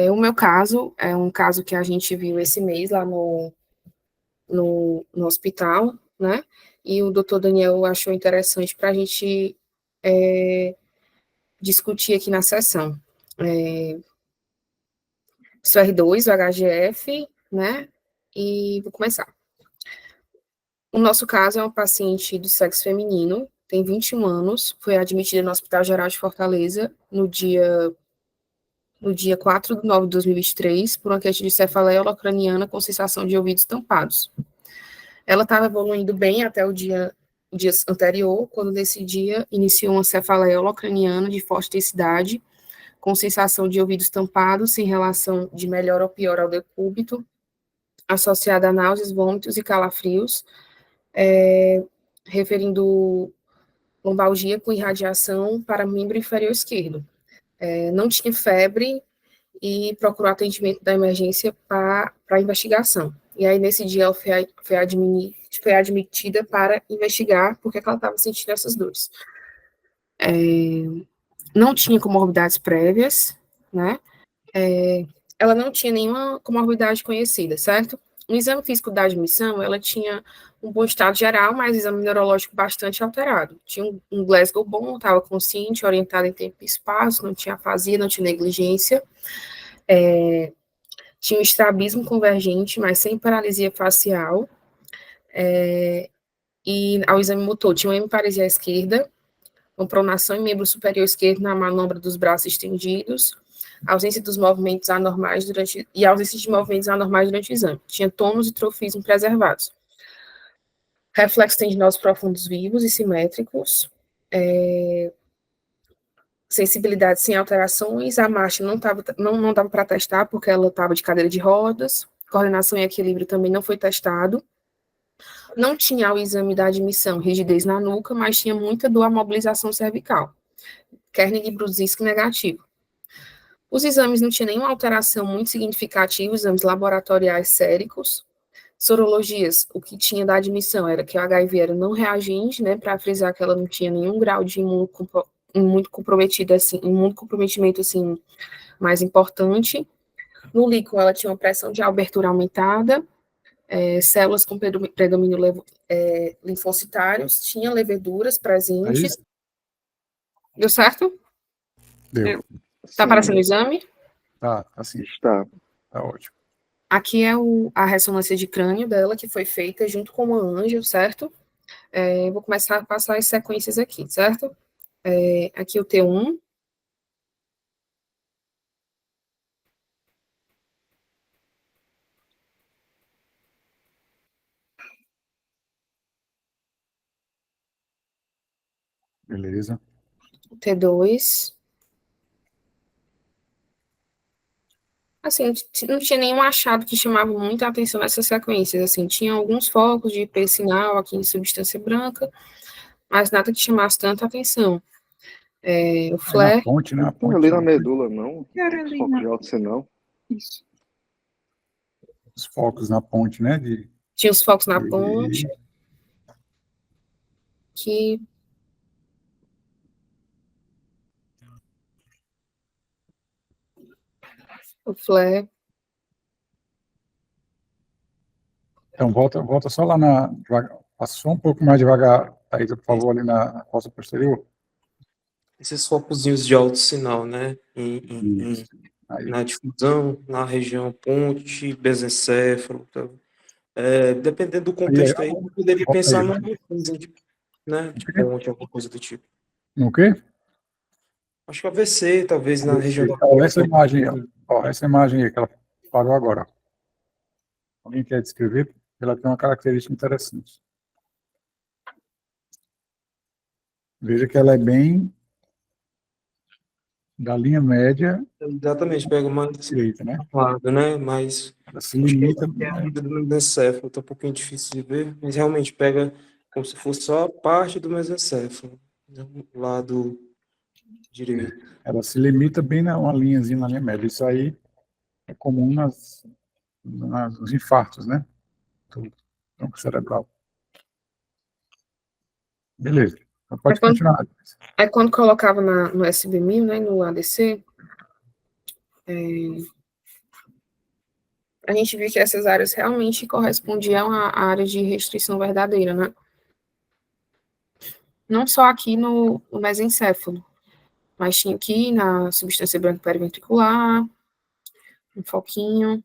O meu caso é um caso que a gente viu esse mês lá no hospital, né? E o doutor Daniel achou interessante para a gente discutir aqui na sessão. SR2, o HGF, né? E vou começar. O nosso caso é uma paciente do sexo feminino, tem 21 anos, foi admitida no Hospital Geral de Fortaleza no dia 4 de 9 de 2023, por uma queixa de cefaleia holocraniana com sensação de ouvidos tampados. Ela estava evoluindo bem até o dia anterior, quando nesse dia iniciou uma cefaleia holocraniana de forte intensidade, com sensação de ouvidos tampados, sem relação de melhor ou pior ao decúbito, associada a náuseas, vômitos e calafrios, referindo lombalgia com irradiação para membro inferior esquerdo. Não tinha febre e procurou atendimento da emergência para investigação. E aí, nesse dia, ela foi admitida para investigar porque ela estava sentindo essas dores. Não tinha comorbidades prévias, né? Ela não tinha nenhuma comorbidade conhecida, certo? No exame físico da admissão, ela tinha um bom estado geral, mas exame neurológico bastante alterado. Tinha um Glasgow bom, estava consciente, orientada em tempo e espaço, não tinha afasia, não tinha negligência. Tinha um estrabismo convergente, mas sem paralisia facial. E ao exame motor, tinha uma hemiparesia à esquerda, com pronação em membro superior esquerdo na manobra dos braços estendidos, ausência dos movimentos anormais ausência de movimentos anormais durante o exame. Tinha tônus e trofismo preservados. Reflexos tendinosos profundos vivos e simétricos. Sensibilidade sem alterações. A marcha não dava para testar, porque ela estava de cadeira de rodas. Coordenação e equilíbrio também não foi testado. Não tinha o exame da admissão rigidez na nuca, mas tinha muita dor à mobilização cervical. Kernig-Brudzinski negativo. Os exames não tinham nenhuma alteração muito significativa, exames laboratoriais séricos. Sorologias, o que tinha da admissão era que o HIV era não reagente, né, para frisar que ela não tinha nenhum grau de imunocomprimento, assim, mais importante. No líquido, ela tinha uma pressão de abertura aumentada, células com predomínio linfocitários, tinha leveduras presentes. Deu certo? Deu. Tá aparecendo o exame? Tá, assim. Está. Tá ótimo. Aqui é a ressonância de crânio dela, que foi feita junto com uma anjo, certo? Vou começar a passar as sequências aqui, certo? Aqui o T1. Beleza. O T2. Assim, não tinha nenhum achado que chamava muita atenção nessas sequências, assim, tinha alguns focos de hipersinal aqui em substância branca, mas nada que chamasse tanta atenção. O flare... Na ponte, né? A ponte, ali na medula, não. Era ali na... Não. Isso. Os focos na ponte, né? Tinha os focos na ponte, que... O flare... Então, volta só lá passa só um pouco mais devagar, aí, por favor, ali na fossa posterior. Esses focozinhos de alto sinal, né? Na difusão, na região ponte, besencéfalo. Tá? Dependendo do contexto aí, eu poderia pensar numa né? De ponte, alguma coisa do tipo. No quê? Acho que AVC, talvez na região da ponte. Essa imagem aí que ela parou agora. Alguém quer descrever? Ela tem uma característica interessante. Veja que ela é bem da linha média. Exatamente, pega mais direita, né? Lado, né? Mas ela se limita. A vida do mesencéfalo tá um pouquinho difícil de ver, mas realmente pega como se fosse só parte do mesencéfalo, né? Lado direito. Ela se limita bem uma linhazinha na linha média. Isso aí é comum nos infartos, né? Do tronco cerebral. Beleza. Então pode continuar. Aí quando colocava no SB1000, né, no ADC, a gente viu que essas áreas realmente correspondiam à área de restrição verdadeira, né? Não só aqui no mesencéfalo, mas tinha aqui na substância branca periventricular, um foquinho,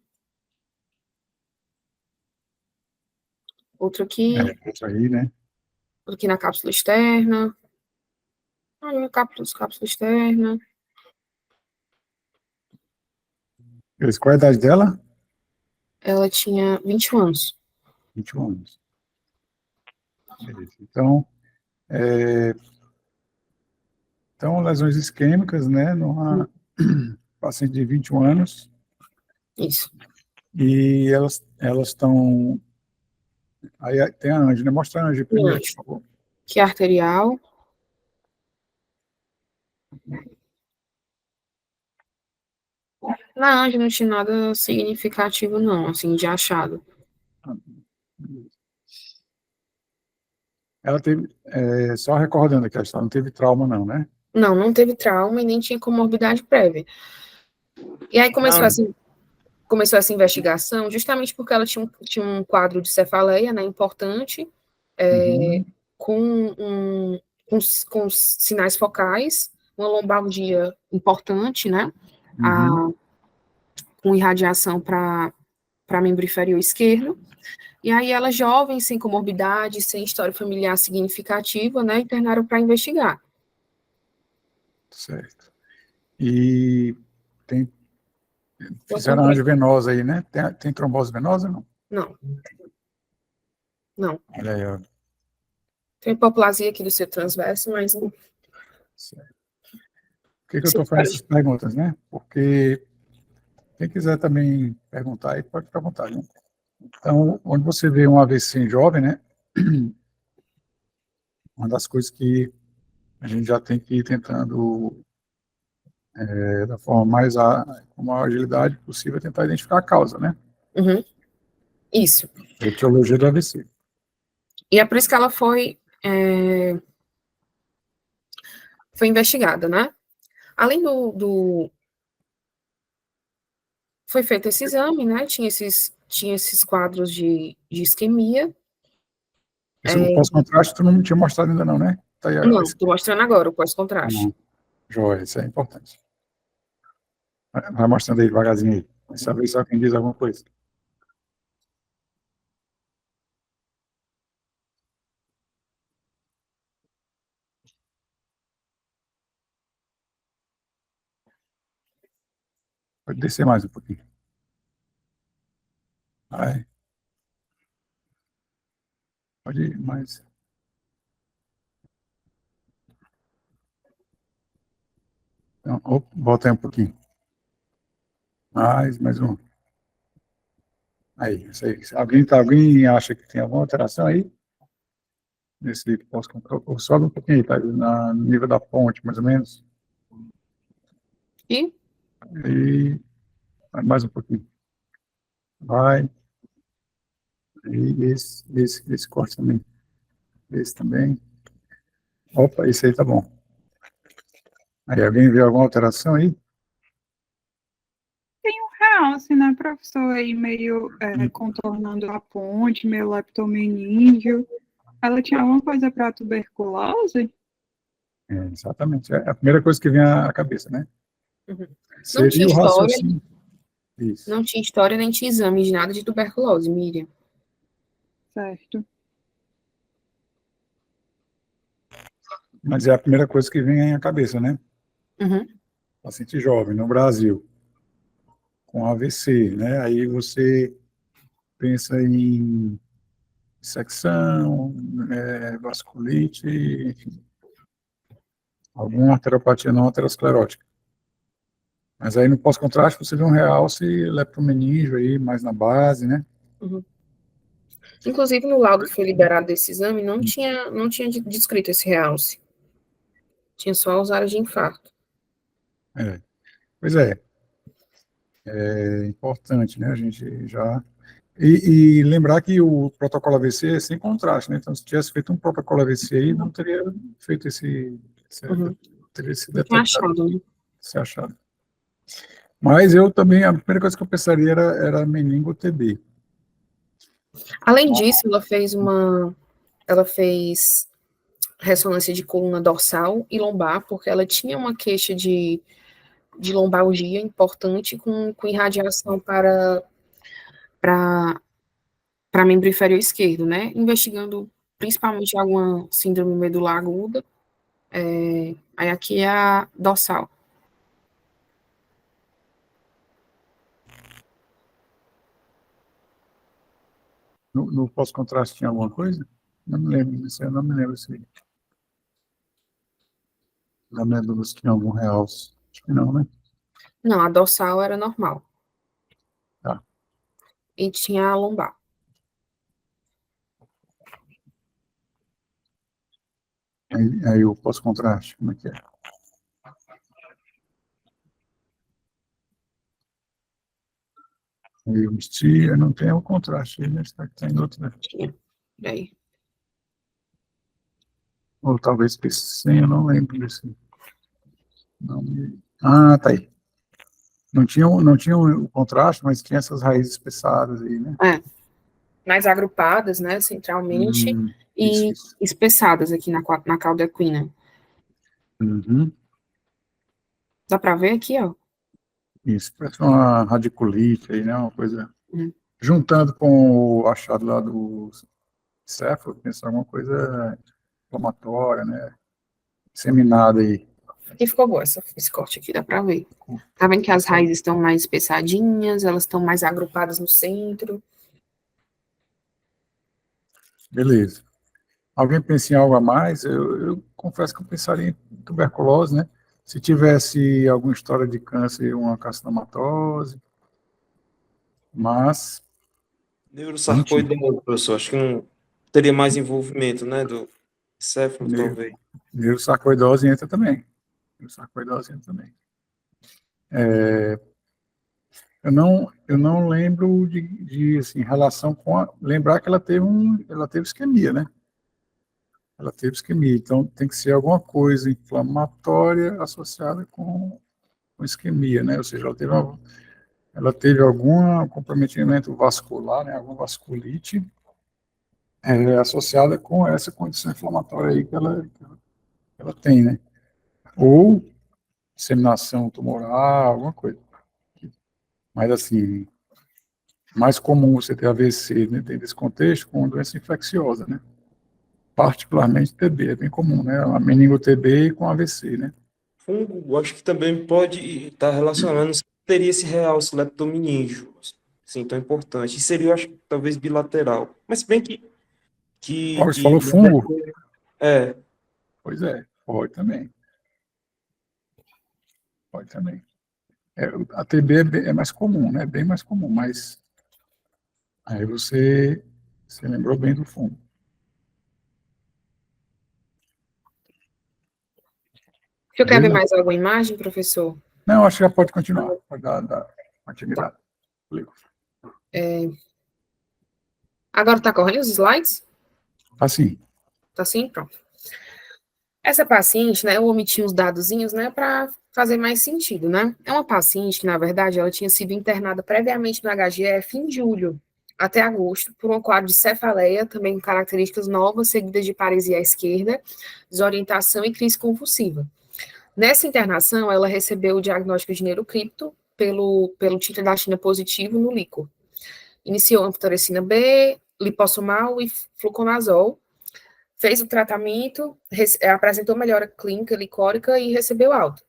outro aqui, Isso aí, né? outro aqui na cápsula externa, aí a cápsula externa. Qual a idade dela? Ela tinha 21 anos. 21 anos. Beleza. Então, lesões isquêmicas, né? Numa paciente de 21 anos. Isso. E elas estão... Aí tem a angina. Mostra a angina primeiro, por favor. Que é arterial. Na angina não tinha nada significativo, não, assim, de achado. Ela teve, só recordando aqui, ela não teve trauma, não, né? Não, não teve trauma e nem tinha comorbidade prévia. E aí começou essa investigação justamente porque ela tinha um quadro de cefaleia, né, importante, com sinais focais, uma lombalgia importante, né, com irradiação para membro inferior esquerdo. E aí ela, jovem, sem comorbidade, sem história familiar significativa, né, internaram para investigar. Certo. E fizeram a angiovenosa aí, né? Tem trombose venosa, não? Não. Não. Olha aí, ó. Tem hipoplasia aqui do seu transverso, mas não. Certo. Por que eu estou fazendo essas perguntas, né? Porque quem quiser também perguntar aí, pode ficar à vontade, né? Então, onde você vê um AVC em jovem, né? Uma das coisas que a gente já tem que ir tentando, da forma com a maior agilidade possível, tentar identificar a causa, né? Isso. A etiologia do AVC. E é por isso que ela foi investigada, né? Além foi feito esse exame, né? Tinha esses quadros de isquemia. O pós-contraste tu não tinha mostrado ainda não, né? Tá aí, não, estou mostrando agora o pós-contraste. Joia, isso é importante. Vai mostrando aí devagarzinho aí. Vai saber se alguém diz alguma coisa. Pode descer mais um pouquinho. Vai. Pode ir mais. Então, volta aí um pouquinho. Mais um. Aí, isso aí. Alguém acha que tem alguma alteração aí? Nesse pós-contraste? Sobe um pouquinho aí, tá? No nível da ponte, mais ou menos. E? Mais um pouquinho. Vai. E esse corte também. Esse também. Opa, esse aí tá bom. Aí, alguém viu alguma alteração aí? Tem um realce, né, professor, aí meio contornando a ponte, meio leptomeníngeo. Ela tinha alguma coisa para tuberculose? Exatamente. É a primeira coisa que vem à cabeça, né? Não tinha o história. raciocínio. Isso. Não tinha história nem tinha exame de nada de tuberculose, Miriam. Certo. Mas é a primeira coisa que vem à cabeça, né? Paciente jovem, no Brasil, com AVC, né? Aí você pensa em dissecção, vasculite, enfim, alguma arteriopatia não aterosclerótica. Mas aí no pós-contraste você vê um realce leptomeníngeo aí, mais na base, né? Inclusive, no laudo que foi liberado desse exame, não tinha descrito esse realce. Tinha só as áreas de infarto. Pois é. É importante, né? A gente já... E lembrar que o protocolo AVC é sem contraste, né? Então, se tivesse feito um protocolo AVC aí, não teria feito teria se detectado, Achado, né? se achado. Mas eu também, a primeira coisa que eu pensaria era meningo-TB. Além disso, ela fez ressonância de coluna dorsal e lombar, porque ela tinha uma queixa de lombalgia importante com irradiação para membro inferior esquerdo, né? Investigando principalmente alguma síndrome medular aguda. Aí aqui é a dorsal. No pós-contraste tinha alguma coisa? Não me lembro, eu não me lembro se da medula tinha algum realce. Acho que não, né? Não, a dorsal era normal. Tá. E tinha a lombar. Aí o pós-contraste, como é que é? Aí o STI, não tem o contraste, né? Está que tem outro, né? Tinha. E aí? Ou talvez sim, eu não lembro desse. Ah, tá aí. Não tinha o contraste, mas tinha essas raízes espessadas aí, né? Mais agrupadas, né, centralmente, e isso. espessadas aqui na cauda equina. Uhum. Dá para ver aqui, ó. Isso, parece uma radiculite aí, né? Uma coisa. Juntando com o achado lá do céfalo, pensar alguma coisa inflamatória, né? Disseminada aí. Aqui ficou boa esse corte aqui, dá para ver. Tá vendo que as raízes estão mais espessadinhas, elas estão mais agrupadas no centro. Beleza. Alguém pensa em algo a mais? Eu confesso que eu pensaria em tuberculose, né? Se tivesse alguma história de câncer, uma carcinomatose, mas Neurosarcoidose, professor, acho que não teria mais envolvimento, né, do céfalo, talvez. Neurosarcoidose entra também. Neurosarcoidose entra também. Eu não lembro de assim, relação com lembrar que ela teve isquemia, né? Ela teve isquemia, então tem que ser alguma coisa inflamatória associada com isquemia, né? Ou seja, ela teve algum comprometimento vascular, né? Alguma vasculite associada com essa condição inflamatória aí que ela tem, né? Ou disseminação tumoral, alguma coisa. Mas, assim, mais comum você ter AVC né, dentro desse contexto com doença infecciosa, né? Particularmente TB, é bem comum, né? A meningo-TB com AVC, né? Fungo, acho que também pode estar relacionando, se teria esse realce leptomeníngeo, assim, tão importante. E seria, eu acho, talvez bilateral. Mas se bem Você falou fungo? É. Pois é, pode também. Pode também. A TB é mais comum, né? Bem mais comum, mas aí você lembrou bem do fungo. O senhor quer ver mais alguma imagem, professor? Não, acho que já pode continuar. Pode dar continuidade. Agora está correndo os slides? Assim. Tá assim? Pronto. Essa paciente, né, eu omiti os dadozinhos, né, para fazer mais sentido, né? É uma paciente que, na verdade, ela tinha sido internada previamente no HGF em julho até agosto por um quadro de cefaleia, também com características novas, seguidas de paresia à esquerda, desorientação e crise convulsiva. Nessa internação, ela recebeu o diagnóstico de neurocripto pelo título da China positivo no líquor. Iniciou amphotericina B, liposomal e fluconazol, fez o tratamento, apresentou melhora clínica licórica e recebeu alta.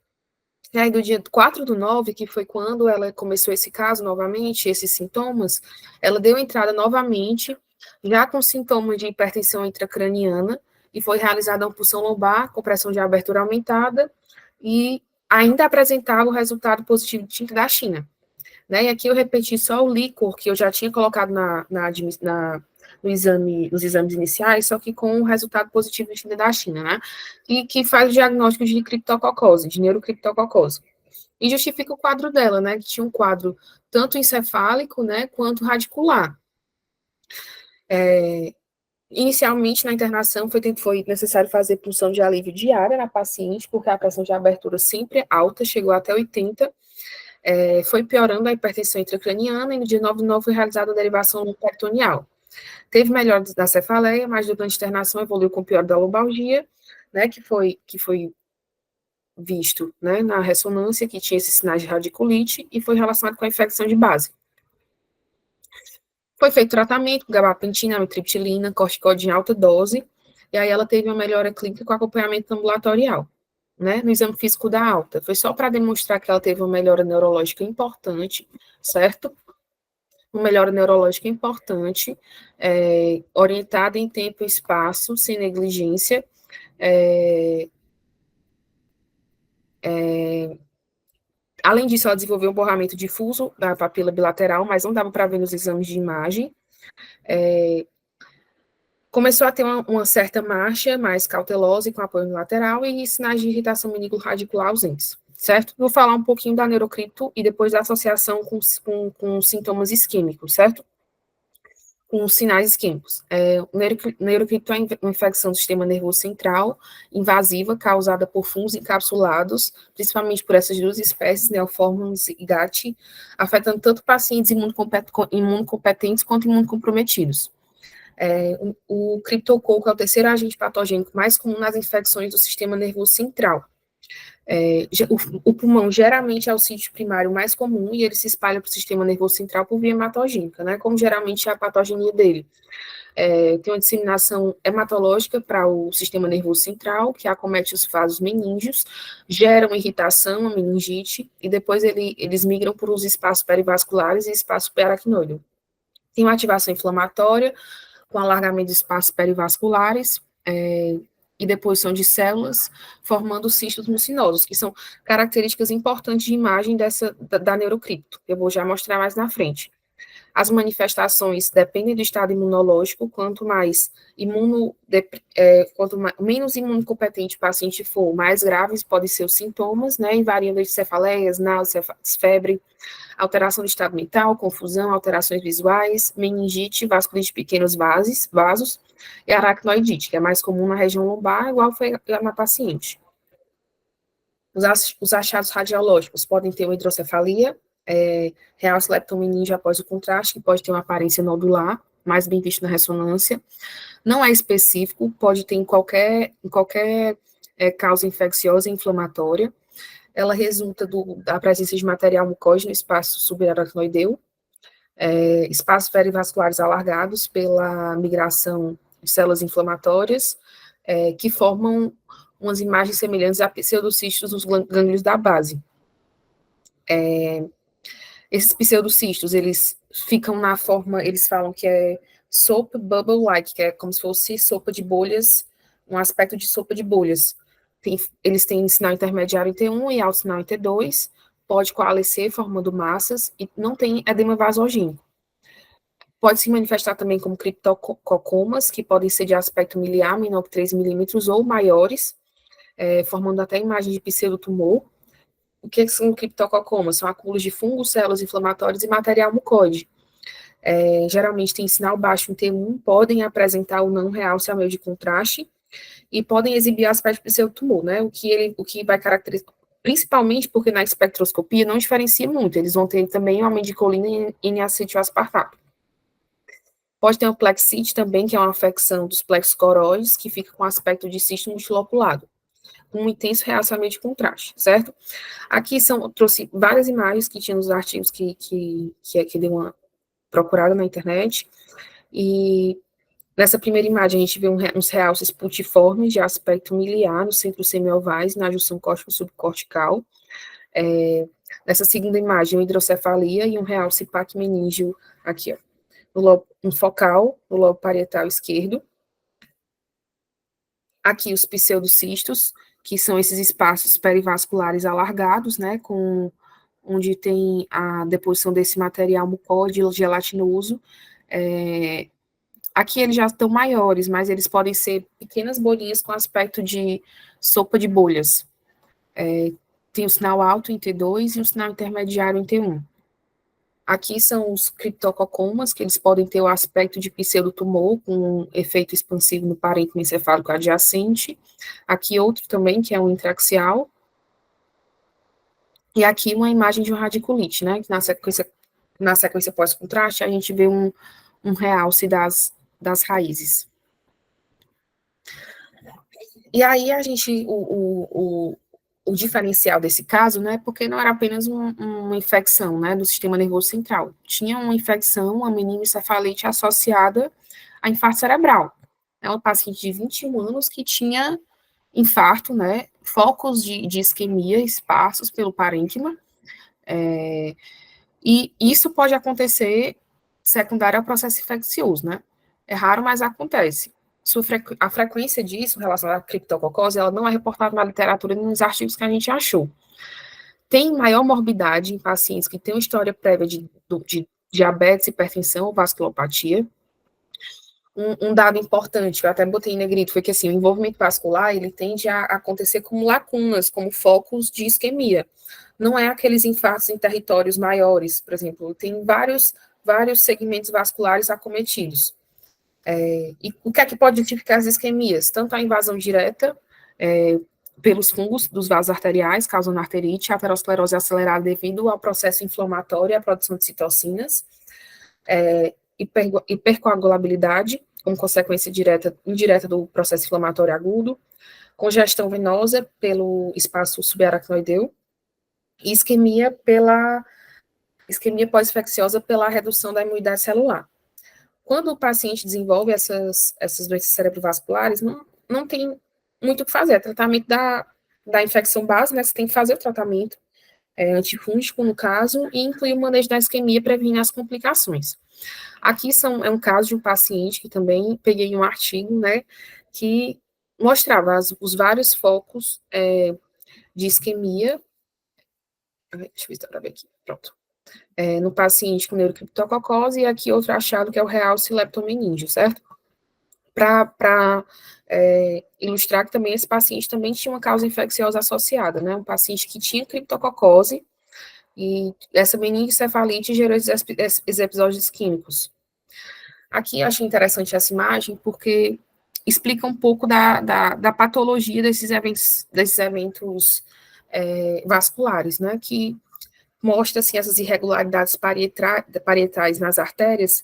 E aí, do dia 4/9, que foi quando ela começou esse caso novamente, esses sintomas, ela deu entrada novamente, já com sintomas de hipertensão intracraniana, e foi realizada uma punção lombar com pressão de abertura aumentada, e ainda apresentava o resultado positivo de tinta da China. Né? E aqui eu repeti só o líquor que eu já tinha colocado nos exames iniciais, só que com o resultado positivo de tinta da China, né? E que faz o diagnóstico de criptococose, de neurocriptococose. E justifica o quadro dela, né? Que tinha um quadro tanto encefálico, né, quanto radicular. Inicialmente, na internação, foi necessário fazer punção de alívio diária na paciente, porque a pressão de abertura sempre alta, chegou até 80, Foi piorando a hipertensão intracraniana e no dia 9 de novembro foi realizada a derivação peritoneal. Teve melhora da cefaleia, mas durante a internação evoluiu com pior da lombalgia, né, que foi visto, né, na ressonância, que tinha esses sinais de radiculite e foi relacionado com a infecção de base. Foi feito tratamento com gabapentina, amitriptilina, corticóide em alta dose, e aí ela teve uma melhora clínica com acompanhamento ambulatorial, né, no exame físico da alta. Foi só para demonstrar que ela teve uma melhora neurológica importante, certo? Uma melhora neurológica importante, orientada em tempo e espaço, sem negligência, além disso, ela desenvolveu um borramento difuso da papila bilateral, mas não dava para ver nos exames de imagem. Começou a ter uma certa marcha mais cautelosa e com apoio lateral e sinais de irritação meningo-radicular ausentes, certo? Vou falar um pouquinho da neurocripto e depois da associação com sintomas isquêmicos, certo? Com sinais isquêmicos. O neurocripto é uma infecção do sistema nervoso central, invasiva, causada por fungos encapsulados, principalmente por essas duas espécies, Neoformans e GAT, afetando tanto pacientes imunocompetentes quanto imunocomprometidos. O criptococo é o terceiro agente patogênico mais comum nas infecções do sistema nervoso central. O pulmão geralmente é o sítio primário mais comum e ele se espalha para o sistema nervoso central por via hematogênica, né, como geralmente é a patogenia dele. Tem uma disseminação hematológica para o sistema nervoso central, que acomete os vasos meníngeos, geram irritação, a meningite, e depois eles migram por os espaços perivasculares e espaço peraracnoide. Tem uma ativação inflamatória, com alargamento de espaços perivasculares, e deposição de células, formando cistos mucinosos, que são características importantes de imagem da neurocripto, que eu vou já mostrar mais na frente. As manifestações dependem do estado imunológico, quanto menos imunocompetente o paciente for, mais graves podem ser os sintomas, né, e variam de cefaleias, náuseas, febre, alteração do estado mental, confusão, alterações visuais, meningite, vasculite de pequenos vasos, e aracnoidite, que é mais comum na região lombar, igual foi na paciente. Os achados radiológicos podem ter uma hidrocefalia, realce leptomeninge após o contraste, que pode ter uma aparência nodular, mais bem visto na ressonância. Não é específico, pode ter em qualquer causa infecciosa e inflamatória. Ela resulta da presença de material mucóide no espaço subaracnoideu, espaços perivasculares alargados pela migração de células inflamatórias, que formam umas imagens semelhantes a pseudocistos nos gânglios da base. Esses pseudocistos, eles ficam na forma, eles falam que é soap bubble-like, que é como se fosse sopa de bolhas, um aspecto de sopa de bolhas. Eles têm sinal intermediário em T1 e alto sinal em T2, pode coalescer formando massas e não tem edema vasogênico. Pode se manifestar também como criptococomas, que podem ser de aspecto miliar, menor que 3 milímetros ou maiores, formando até imagem de pseudotumor. O que são criptococomas? São acúmulos de fungos, células inflamatórias e material mucoide. Geralmente tem sinal baixo em T1, podem apresentar o não realce ao meio de contraste e podem exibir aspecto de pseudotumor, né? O que vai caracterizar, principalmente porque na espectroscopia não diferencia muito, eles vão ter também aumento de colina e N-acetilaspartato. Pode ter um plexite também, que é uma afecção dos plexos coroides, que fica com aspecto de cisto multiloculado, com um intenso realçamento de contraste, certo? Aqui trouxe várias imagens que tinha nos artigos que deu uma procurada na internet, e nessa primeira imagem a gente vê uns realces putiformes de aspecto miliar no centro semiovais, na junção córtico-subcortical. Nessa segunda imagem, uma hidrocefalia e um realce pacmeníngeo aqui, ó, no lobo focal, no lobo parietal esquerdo. Aqui os pseudocistos, que são esses espaços perivasculares alargados, né, onde tem a deposição desse material mucóide gelatinoso. Aqui eles já estão maiores, mas eles podem ser pequenas bolinhas com aspecto de sopa de bolhas. Tem um sinal alto em T2 e um sinal intermediário em T1. Aqui são os criptococomas, que eles podem ter o aspecto de pseudotumor, com um efeito expansivo no parênquima encefálico adjacente. Aqui outro também, que é um intraxial. E aqui uma imagem de um radiculite, né? Que na sequência pós-contraste, a gente vê um realce das raízes. E aí a gente, o diferencial desse caso, né, porque não era apenas uma infecção, né, do sistema nervoso central, tinha uma infecção, uma meningoencefalite associada a infarto cerebral. É uma paciente de 21 anos que tinha infarto, né, focos de isquemia esparsos pelo parênquima, e isso pode acontecer secundário ao processo infeccioso, né? É raro, mas acontece. A frequência disso, relacionada à criptococose, ela não é reportada na literatura nem nos artigos que a gente achou. Tem maior morbidade em pacientes que têm uma história prévia de diabetes, hipertensão ou vasculopatia. Um dado importante, que eu até botei em negrito, foi que assim, o envolvimento vascular, ele tende a acontecer como lacunas, como focos de isquemia. Não é aqueles infartos em territórios maiores, por exemplo, tem vários segmentos vasculares acometidos. E o que é que pode justificar as isquemias? Tanto a invasão direta pelos fungos dos vasos arteriais, causando arterite, aterosclerose acelerada devido ao processo inflamatório e à produção de citocinas, hipercoagulabilidade, como consequência indireta do processo inflamatório agudo, congestão venosa pelo espaço subaracnoideu, e isquemia pós-infecciosa pela redução da imunidade celular. Quando o paciente desenvolve essas doenças cerebrovasculares, não tem muito o que fazer. É tratamento da infecção base, né? Você tem que fazer o tratamento antifúngico, no caso, e incluir o manejo da isquemia, prevenindo as complicações. Aqui é um caso de um paciente que também peguei um artigo, né, que mostrava os vários focos de isquemia. Deixa eu ver se dá para ver aqui. Pronto. No paciente com neurocriptococose, e aqui outro achado que é o realce leptomeningio, certo? Para ilustrar que também esse paciente também tinha uma causa infecciosa associada, né? Um paciente que tinha criptococose, e essa meningoencefalite gerou esses episódios isquêmicos. Aqui eu achei interessante essa imagem, porque explica um pouco da patologia desses eventos vasculares, né? Que mostra assim, essas irregularidades parietais nas artérias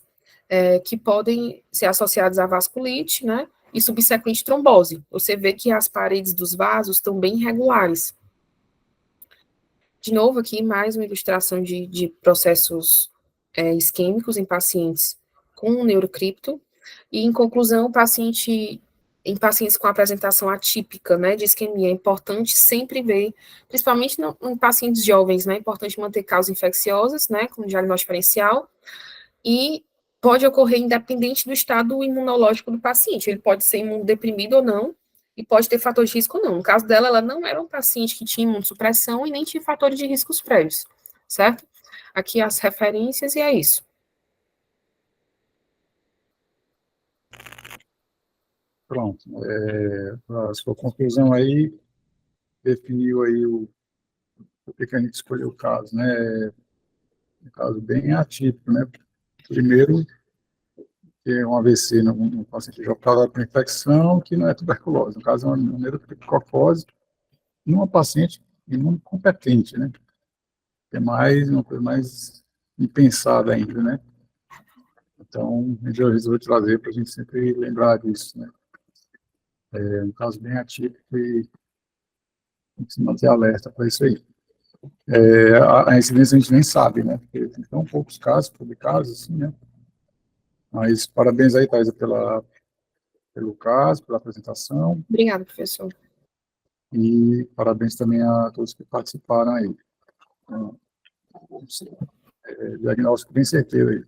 que podem ser associadas à vasculite, né, e subsequente trombose. Você vê que as paredes dos vasos estão bem irregulares. De novo aqui, mais uma ilustração de processos isquêmicos em pacientes com neurocripto, e em conclusão, em pacientes com apresentação atípica, né, de isquemia, é importante sempre ver, principalmente em pacientes jovens, né, é importante manter causas infecciosas, né, com diagnóstico diferencial, e pode ocorrer independente do estado imunológico do paciente, ele pode ser imunodeprimido ou não, e pode ter fator de risco ou não. No caso dela, ela não era um paciente que tinha imunossupressão e nem tinha fatores de riscos prévios, certo? Aqui as referências e é isso. Pronto. A sua conclusão aí definiu aí o que a gente escolheu o caso, né? Um caso bem atípico, né? Primeiro, que é um AVC no paciente já estava com infecção, que não é tuberculose. No caso, é uma neurocriptococose numa paciente imunocompetente, né? É uma coisa mais impensada ainda, né? Então, a gente resolveu trazer para a gente sempre lembrar disso, né? É um caso bem atípico e tem que se manter alerta para isso aí. A incidência a gente nem sabe, né? Porque tem tão poucos casos publicados, assim, né? Mas parabéns aí, Thaisa, pelo caso, pela apresentação. Obrigada, professor. E parabéns também a todos que participaram aí. Diagnóstico bem certeiro aí.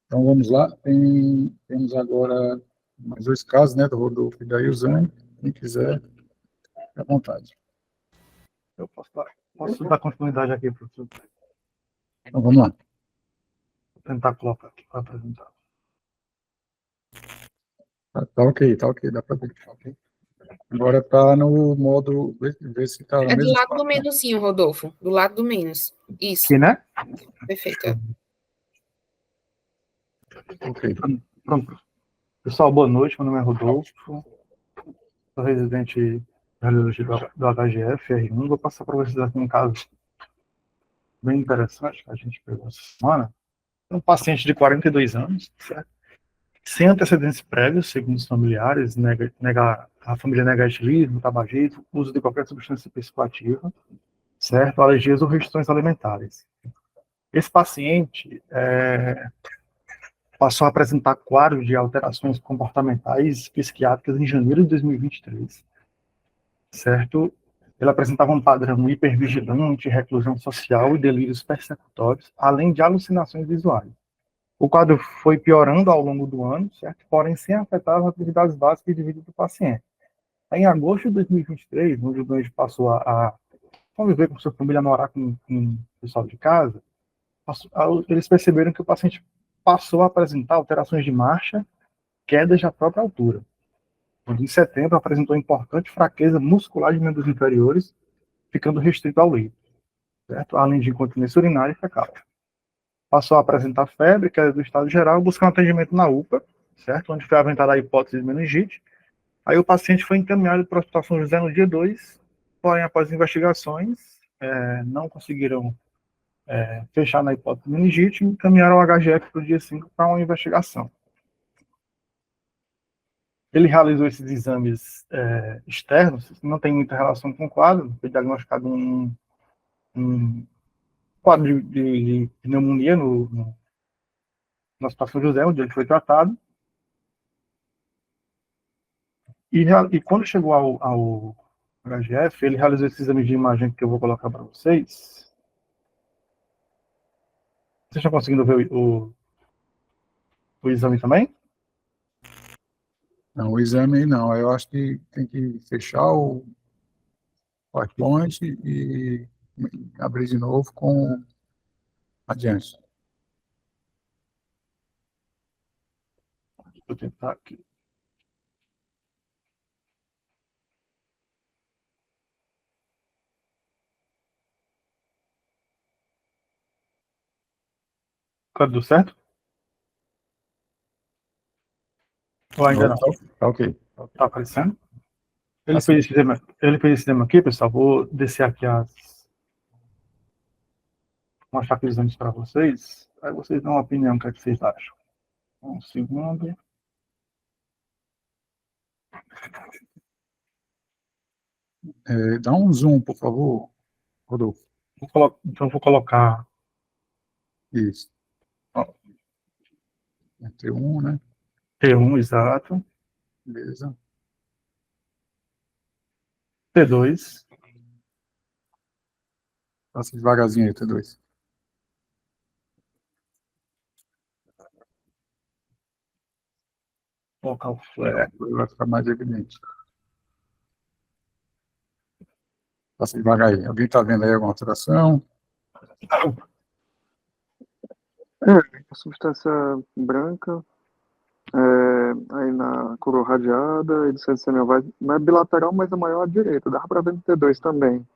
Então, vamos lá. Temos agora mais 2 casos, né, do Rodolfo e da Ilzane. Quem quiser, fique à vontade. Eu posso dar continuidade aqui, professor? Então, vamos lá. Vou tentar colocar aqui para apresentar. Tá ok, dá para ver. Tá okay. Agora está no modo, ver se está no do mesmo lado do menuzinho, Rodolfo, do lado do menos. Isso. Aqui, né? Perfeito. Ok. Pronto. Pessoal, boa noite. Meu nome é Rodolfo. Sou residente radiologia do HGF, R1. Vou passar para vocês aqui um caso bem interessante que a gente pegou essa semana. Um paciente de 42 anos, certo? Sem antecedentes prévios, segundo os familiares, a família nega etilismo, tabagismo, uso de qualquer substância psicoativa, certo? Alergias ou restrições alimentares. Esse paciente passou a apresentar quadros de alterações comportamentais psiquiátricas em janeiro de 2023, certo? Ele apresentava um padrão hipervigilante, reclusão social e delírios persecutórios, além de alucinações visuais. O quadro foi piorando ao longo do ano, certo? Porém, sem afetar as atividades básicas de vida do paciente. Em agosto de 2023, onde o doente passou a conviver com sua família, morar com o pessoal de casa, eles perceberam que o paciente passou a apresentar alterações de marcha, quedas da própria altura. Em setembro, apresentou importante fraqueza muscular de membros inferiores, ficando restrito ao leito, certo? Além de incontinência urinária e fecal. Passou a apresentar febre, queda do estado geral, buscando atendimento na UPA, certo? Onde foi aventada a hipótese de meningite. Aí o paciente foi encaminhado para a Hospital São José no dia 2, porém, após investigações, não conseguiram fechar na hipótese de meningite e encaminharam o HGF para o dia 5 para uma investigação. Ele realizou esses exames externos, não tem muita relação com o quadro, foi diagnosticado um quadro de pneumonia no Hospital São José, onde ele foi tratado. E quando chegou ao HGF, ele realizou esse exame de imagem que eu vou colocar para vocês. Vocês estão conseguindo ver o exame também? Não, o exame não. Eu acho que tem que fechar o PowerPoint e abrir de novo com adiante. Vou tentar aqui. Tá tudo certo? Ou ainda não? Tá ok. Tá aparecendo? Ele fez esse exame aqui, pessoal. Vou descer aqui mostrar aqui os exames para vocês. Aí vocês dão uma opinião, o que é que vocês acham. Um segundo. Dá um zoom, por favor, Rodolfo. Então vou colocar. Isso. T1, né? T1, exato. Beleza. T2. Passa devagarzinho aí, T2. Colocar o flare. Vai ficar mais evidente. Passa devagar aí. Alguém está vendo aí alguma alteração? A substância branca, aí na coroa radiada, ele não é bilateral, mas é maior à direita. Dá para ver no T2 também.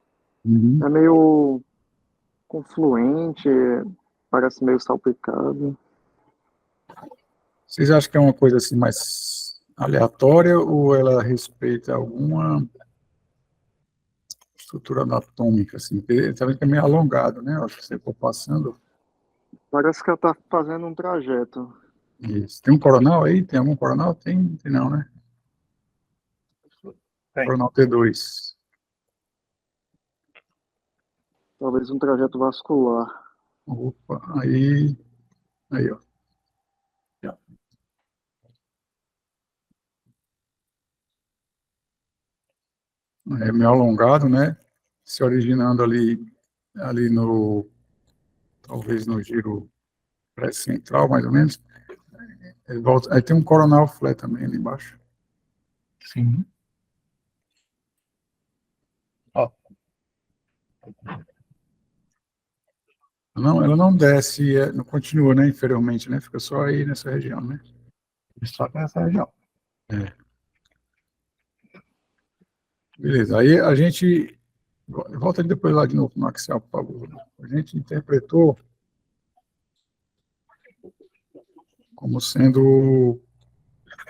Uhum. É meio confluente, parece meio salpicado. Vocês acham que é uma coisa assim mais aleatória ou ela respeita alguma estrutura anatômica, assim? Porque também é meio alongado, né? Acho que você for passando. Parece que ela tá fazendo um trajeto. Isso. Tem um coronal aí? Tem algum coronal? Tem não, né? Tem. Coronal T2. Talvez um trajeto vascular. Opa, aí, ó. É meio alongado, né? Se originando ali talvez no giro pré-central, mais ou menos. Ele volta, aí tem um coronal flare também ali embaixo. Sim. Ó. Não, ela não desce, não continua, né, inferiormente, né? Fica só aí nessa região, né? Só nessa região. Beleza, aí a gente volta ali depois lá de novo no Excel, por favor. A gente interpretou como sendo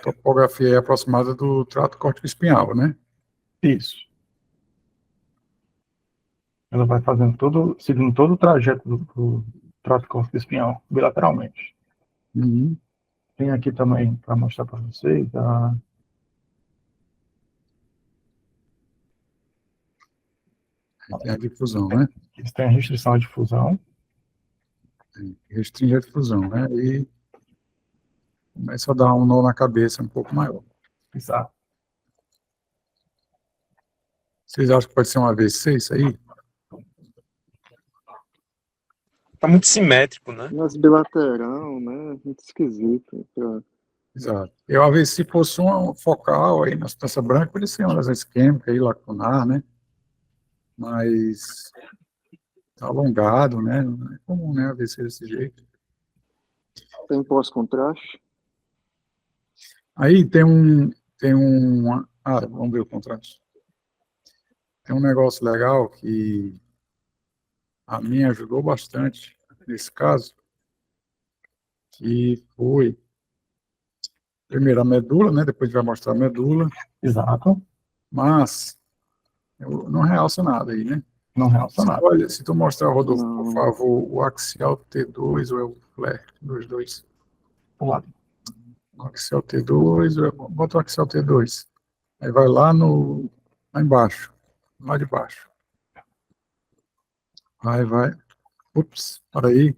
topografia aproximada do trato córtico-espinhal, né? Isso. Ela vai seguindo todo o trajeto do trato córtico espinhal, bilateralmente. Uhum. Tem aqui também para mostrar para vocês. Tem a difusão, né? Eles têm a restrição à difusão. Restringe a difusão, né? E começa a dar um nó na cabeça um pouco maior. Exato. Vocês acham que pode ser um AVC isso aí? Tá muito simétrico, né? Mas bilateral, né? Muito esquisito. Exato. E o AVC, se fosse uma focal aí na substância branca, poderia ser uma lesão isquêmica aí, lacunar, né? Mas tá alongado, né? Não é comum, né? AVC desse jeito. Tem pós-contraste? Aí vamos ver o contraste. Tem um negócio legal que a minha ajudou bastante nesse caso, que foi, primeiro a medula, né? Depois a gente vai mostrar a medula. Exato. Mas eu não realça nada aí, né? Não realça nada. Olha, se tu mostrar, Rodolfo, Não. por favor, o axial T2 ou é o flare dos dois? Por lado. O axial T2, bota o axial T2. Aí vai lá embaixo, lá de baixo. Vai. Ups, para aí.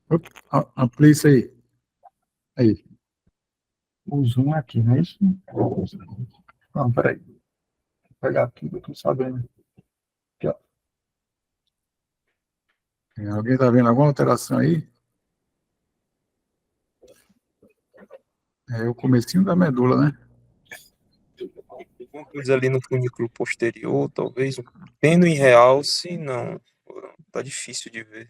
Ups, amplia isso aí. Aí. O zoom é aqui, não é isso? Não, peraí. Vou pegar aqui, eu tô sabendo. Aqui, ó. Alguém está vendo alguma alteração aí? É o comecinho da medula, né? Alguma coisa ali no funículo posterior, talvez, um tênue realce, não. Tá difícil de ver.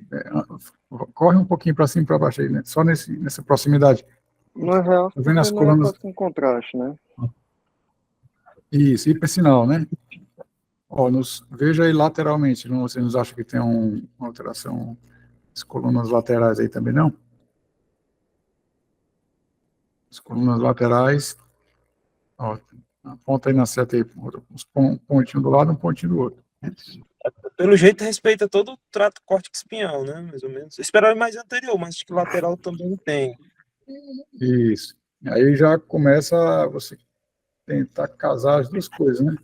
Corre um pouquinho para cima e para baixo aí, né? Só nessa proximidade. Não é real, Tá vendo as porque não é colunas? com contraste, né? Isso, hipersinal, né? Ó, veja aí lateralmente, você nos acha que tem uma alteração, as colunas laterais aí também não? As colunas laterais, ó, aponta aí na seta aí, um pontinho do lado, um pontinho do outro. Pelo jeito, respeita todo o trato córtico espinhal, né? Mais ou menos. Esperava mais anterior, mas acho que lateral também tem. Isso. Aí já começa você tentar casar as duas coisas, né?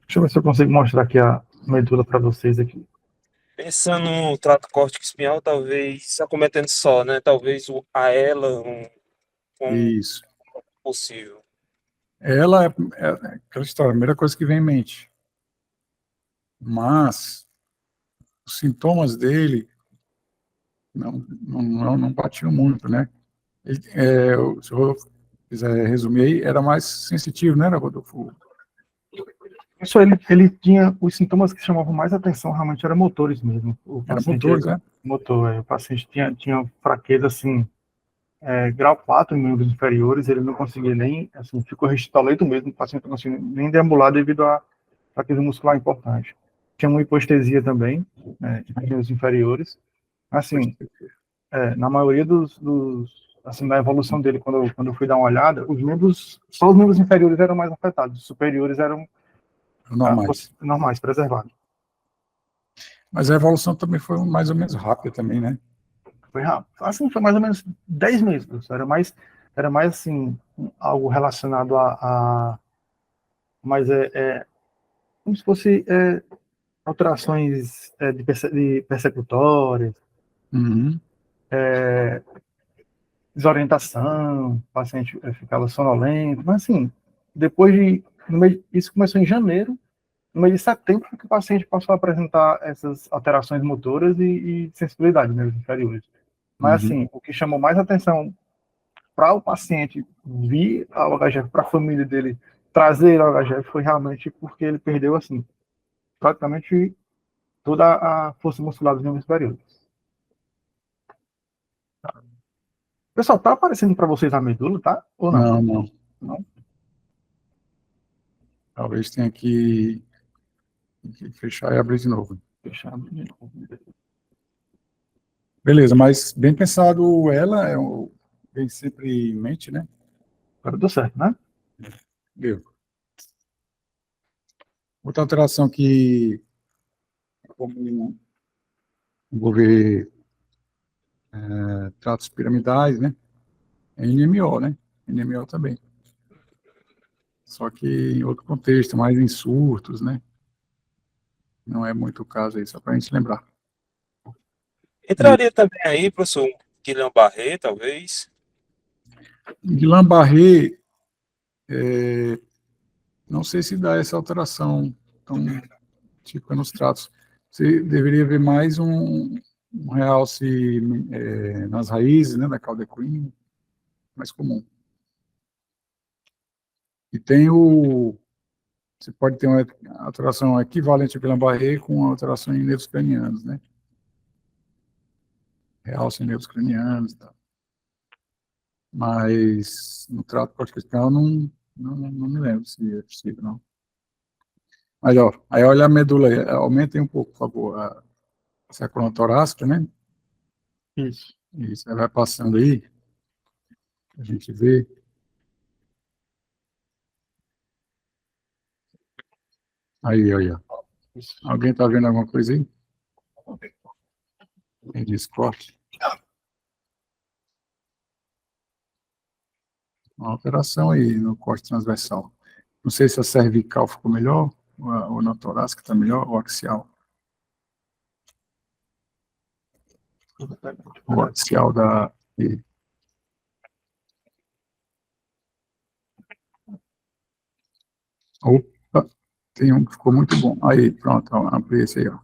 Deixa eu ver se eu consigo mostrar aqui a medula para vocês aqui. Pensando no trato córtico espinhal, talvez acometendo só, né? Talvez a ela Isso. possível. Ela é aquela história, a primeira coisa que vem em mente. Mas os sintomas dele não batiam muito, né? Se eu quiser resumir aí, era mais sensitivo, né, Rodolfo? Isso ele tinha os sintomas que chamavam mais atenção, realmente eram motores mesmo. Era motores, né? Motor, o paciente tinha fraqueza, assim, grau 4 em membros inferiores, ele não conseguia nem, assim, ficou restrito ao leito mesmo, o paciente não conseguia nem deambular devido à fraqueza muscular importante. Tinha uma hipoestesia também, em membros inferiores. Assim, na maioria assim, na evolução dele, quando eu fui dar uma olhada, só os membros inferiores eram mais afetados, os superiores eram normais, preservados. Mas a evolução também foi mais ou menos rápida também, né? Foi rápido. Assim, foi mais ou menos 10 meses. Era mais assim, algo relacionado mas como se fosse alterações de persecutórias, Uhum. Desorientação, o paciente ficava sonolento, mas assim, isso começou em janeiro, no mês de setembro que o paciente passou a apresentar essas alterações motoras e sensibilidade nos inferiores. Mas assim, o que chamou mais atenção para o paciente vir ao HGF, para a família dele trazer ao HGF, foi realmente porque ele perdeu, assim, praticamente toda a força muscular dos membros inferiores. Pessoal, tá aparecendo para vocês a medula, tá? Ou não? Não. Talvez tenha que fechar e abrir de novo. Fechar de novo. Beleza, mas bem pensado ela, vem sempre em mente, né? Agora deu certo, né? Deu. Outra alteração que como envolver tratos piramidais, né? É NMO, né? NMO também. Só que em outro contexto, mais em surtos, né? Não é muito o caso aí, só para a gente lembrar. Entraria também aí, professor, Guillain-Barré, talvez? Guillain-Barré, não sei se dá essa alteração tão típica nos tratos. Você deveria ver mais um realce nas raízes, né, da caldequina, mais comum. E tem você pode ter uma alteração equivalente ao Guillain-Barré com alteração em nervos cranianos, né? Realce em nervos cranianos e tal. Mas no trato corticoespinhal não me lembro se é possível, não. Mas, ó, aí olha a medula aí, aumentem um pouco, por favor, essa coluna torácica, né? Isso. Isso, aí vai passando aí, a gente vê. Aí, ó. Alguém está vendo alguma coisa aí? Em Discord? Uma alteração aí no corte transversal. Não sei se a cervical ficou melhor, ou na torácica está melhor, ou axial. O axial da... Opa, tem um que ficou muito bom. Aí, pronto, ampliei esse aí, ó.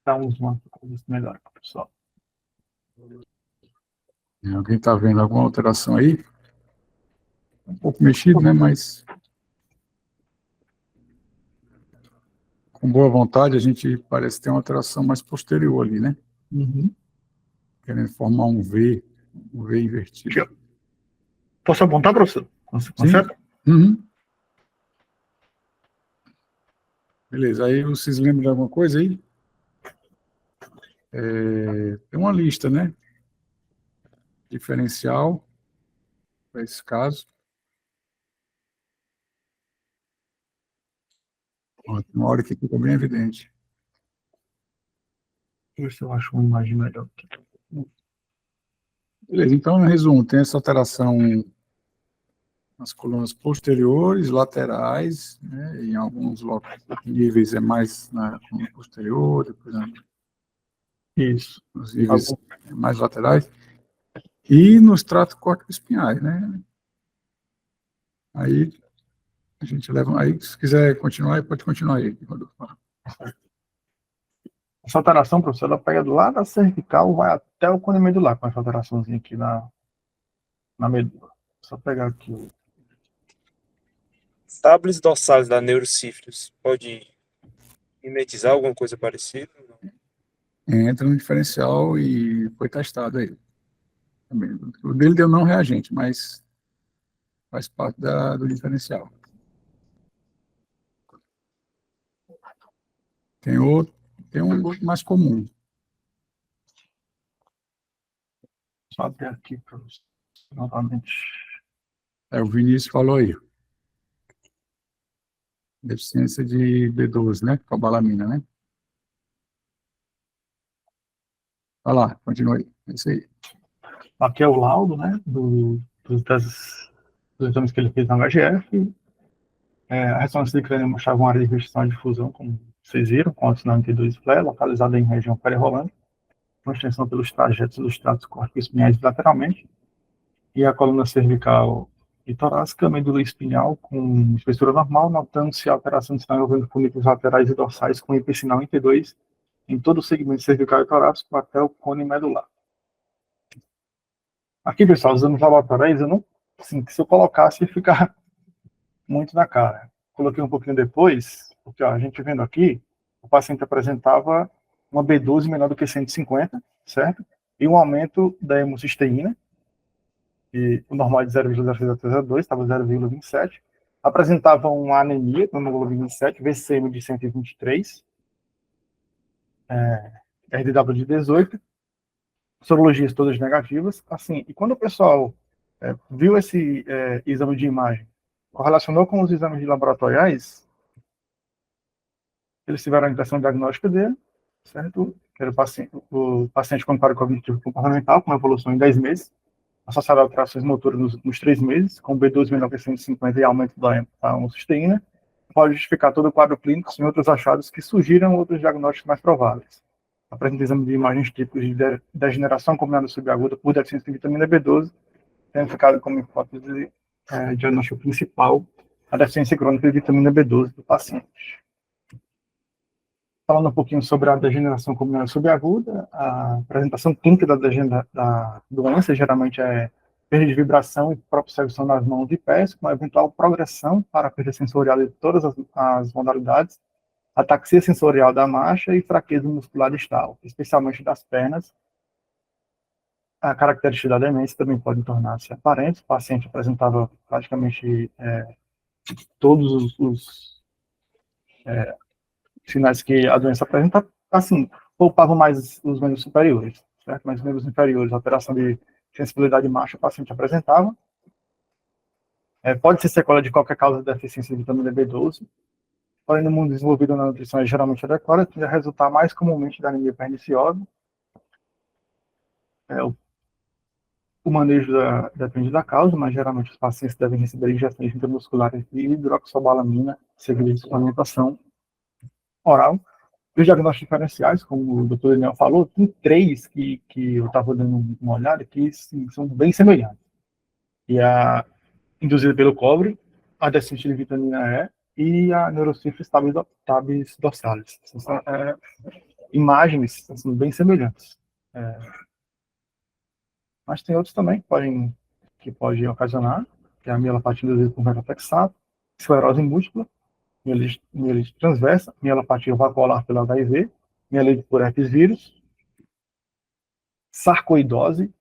Dá uns coisas melhor, pessoal. Alguém está vendo alguma alteração aí? Um pouco mexido, né, mas com boa vontade a gente parece ter uma alteração mais posterior ali, né? Uhum. Querendo formar um V invertido. Posso apontar, professor? Consegue? Uhum. Beleza, aí vocês lembram de alguma coisa aí? Tem uma lista, né? Diferencial para esse caso. Ó, tem uma hora que fica bem evidente. Deixa eu ver se eu acho uma imagem melhor aqui. Beleza, então, em resumo, tem essa alteração nas colunas posteriores, laterais, né, em alguns níveis é mais na coluna posterior, depois Isso. nos níveis mais laterais, e nos tratos corticoespinhais, né? Aí a gente leva, aí se quiser continuar, pode continuar aí, Rodolfo. Essa alteração, professor, ela pega do lado da cervical, vai até o cone medular, com essa alteraçãozinha aqui na medula. Só pegar aqui o... Tábuas dorsais da neurosífilis pode mimetizar alguma coisa parecida? Não? Entra no diferencial e foi testado aí. Também. O dele deu não reagente, mas faz parte do diferencial. Tem um mais comum. Só abrir aqui para você novamente. O Vinícius falou aí. Deficiência de B12, né? Cobalamina, né? Vai lá, continua aí. É isso aí. Aqui é o laudo, né? Dos exames que ele fez na HGF. A ressonância de crânio mostrava uma área de restrição de difusão, como vocês viram, com o sinal 92 flare, localizada em região perirrolante, com extensão pelos trajetos dos tratos corticoespinhais lateralmente, e a coluna cervical e torácica, medula espinhal com espessura normal, notando-se a alteração de sinal envolvendo funículos laterais e dorsais com hipersinal em T2 em todo o segmento cervical e torácico até o cone medular. Aqui, pessoal, os exames laboratoriais, eu não, assim, se eu colocasse, ia ficar muito na cara. Coloquei um pouquinho depois, porque ó, a gente vendo aqui, o paciente apresentava uma B12 menor do que 150, certo? E um aumento da hemocisteína, e o normal é de 0,06 a 0,2, estava 0,27. Apresentava uma anemia, com hemoglobina de 7, VCM de 123, RDW de 18, sorologias todas negativas. Assim, e quando o pessoal viu esse exame de imagem, correlacionou com os exames de laboratoriais, eles tiveram a impressão diagnóstica dele, certo? Que era o paciente com quadro cognitivo comportamental, com uma evolução em 10 meses, associada a alterações motoras nos 3 meses, com B12.950 e aumento da homocisteína, pode justificar todo o quadro clínico sem outros achados que sugiram outros diagnósticos mais prováveis. Apresenta exame de imagens típicos de degeneração combinada subaguda por deficiência de vitamina B12, tendo ficado como hipótese diagnóstico principal a deficiência crônica de vitamina B12 do paciente. Falando um pouquinho sobre a degeneração combinada subaguda, a apresentação clínica da doença geralmente é perda de vibração e propriocepção nas mãos e pés, com eventual progressão para a perda sensorial de todas as modalidades, ataxia sensorial da marcha e fraqueza muscular distal, especialmente das pernas. A característica da demência também pode tornar-se aparente. O paciente apresentava praticamente todos os sinais que a doença apresenta, assim, poupavam mais os membros superiores, certo? Mas os membros inferiores, alteração de sensibilidade de marcha, o paciente apresentava. Pode ser sequela de qualquer causa de deficiência de vitamina B12, porém no mundo desenvolvido na nutrição é geralmente adequada, tende a resultar mais comumente da anemia perniciosa. O manejo depende da causa, mas geralmente os pacientes devem receber injeções intramusculares de hidroxobalamina, seguidas de suplementação oral. Os diagnósticos diferenciais, como o Dr. Daniel falou, tem 3 que eu estava dando uma olhada, que sim, são bem semelhantes. E a induzida pelo cobre, a deficiência de vitamina E e a neurosífilis tabes dorsalis. São imagens assim, bem semelhantes. Mas tem outros também que podem ocasionar, que é a mielopatia induzida por metapexato, esclerose múltipla, mielite transversa, mielopatia vacuolar pelo HIV, mielite por herpes vírus, sarcoidose,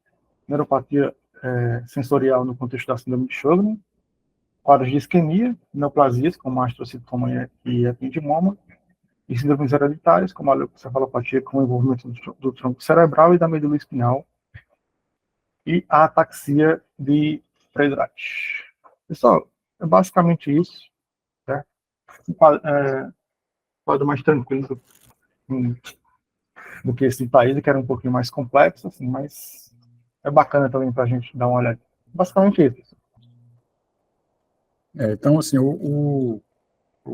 neuropatia sensorial no contexto da síndrome de Sjögren, quadros de isquemia, neoplasias, como astrocitoma e epidimoma, e síndromes hereditárias, como a leucocefalopatia com envolvimento do tronco cerebral e da medula espinhal, e a ataxia de Friedreich. Pessoal, é basicamente isso, certo? Quadro mais tranquilo do que esse país, que era um pouquinho mais complexo, assim, mas é bacana também para a gente dar uma olhada. Basicamente isso. Então, assim, o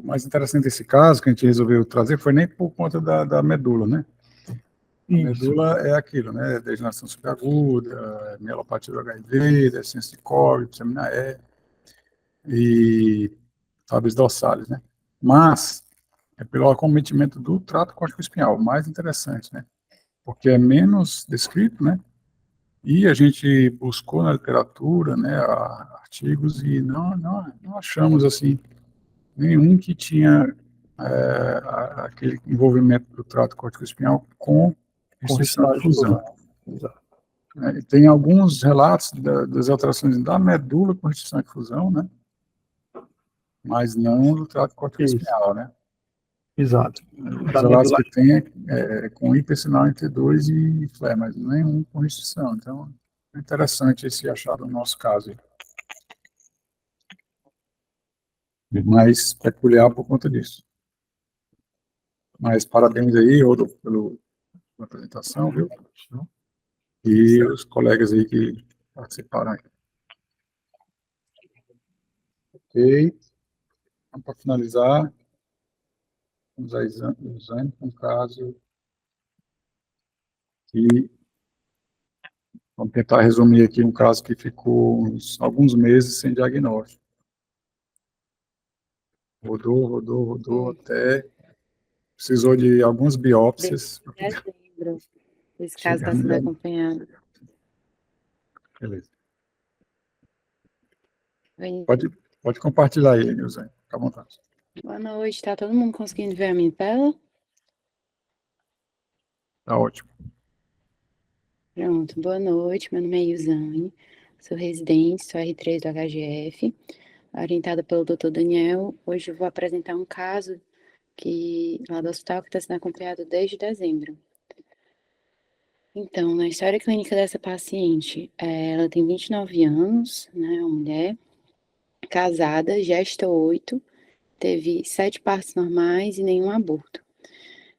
mais interessante desse caso que a gente resolveu trazer foi nem por conta da medula, né? A medula é aquilo, né? Degeneração subaguda, mielopatia do HIV, deficiência de cobre, vitamina E e tabes dorsalis, né? Mas é pelo acometimento do trato córtico-espinhal, o mais interessante, né? Porque é menos descrito, né? E a gente buscou na literatura, né, artigos e não achamos assim nenhum que tinha aquele envolvimento do trato córtico-espinhal com restrição de fusão. Tem alguns relatos das alterações da medula com restrição de fusão, né? Mas não do trato córtico-espinhal, né? Exato. Os relatos que tem com hipersinal em T2 e flare, mas nenhum com restrição. Então, é interessante esse achado no nosso caso. Mais peculiar por conta disso. Mas parabéns aí, Rodolfo, pela apresentação, viu? E os colegas aí que participaram aí. Ok. Então, para finalizar, vamos ao exame com caso que vamos tentar resumir aqui um caso que ficou alguns meses sem diagnóstico. Rodou, até precisou de algumas biópsias. Esse caso está sendo acompanhado. Beleza. Pode compartilhar aí, Nilson. Fica à vontade. Boa noite. Está todo mundo conseguindo ver a minha tela? Tá ótimo. Pronto. Boa noite. Meu nome é Ilzane. Sou residente, sou R3 do HGF, orientada pelo Dr. Daniel. Hoje eu vou apresentar um caso lá do hospital que está sendo acompanhado desde dezembro. Então, na história clínica dessa paciente, ela tem 29 anos, né, uma mulher, casada, gesta 8, teve 7 partos normais e nenhum aborto.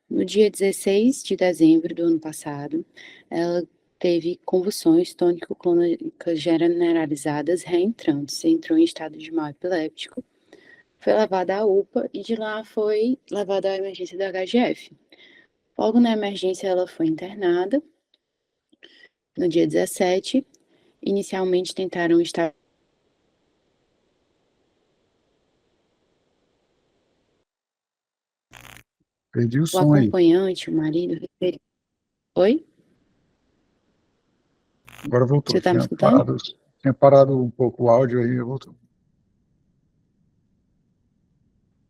No dia 16 de dezembro do ano passado, ela teve convulsões tônico-clônicas generalizadas reentrantes, entrou em estado de mal epiléptico, foi levada à UPA e de lá foi levada à emergência da HGF. Logo na emergência ela foi internada. No dia 17, inicialmente tentaram estar Perdi o o som aí. acompanhante, o marido. Oi? Agora voltou. Você tá me escutando? Tinha parado um pouco o áudio aí, voltou.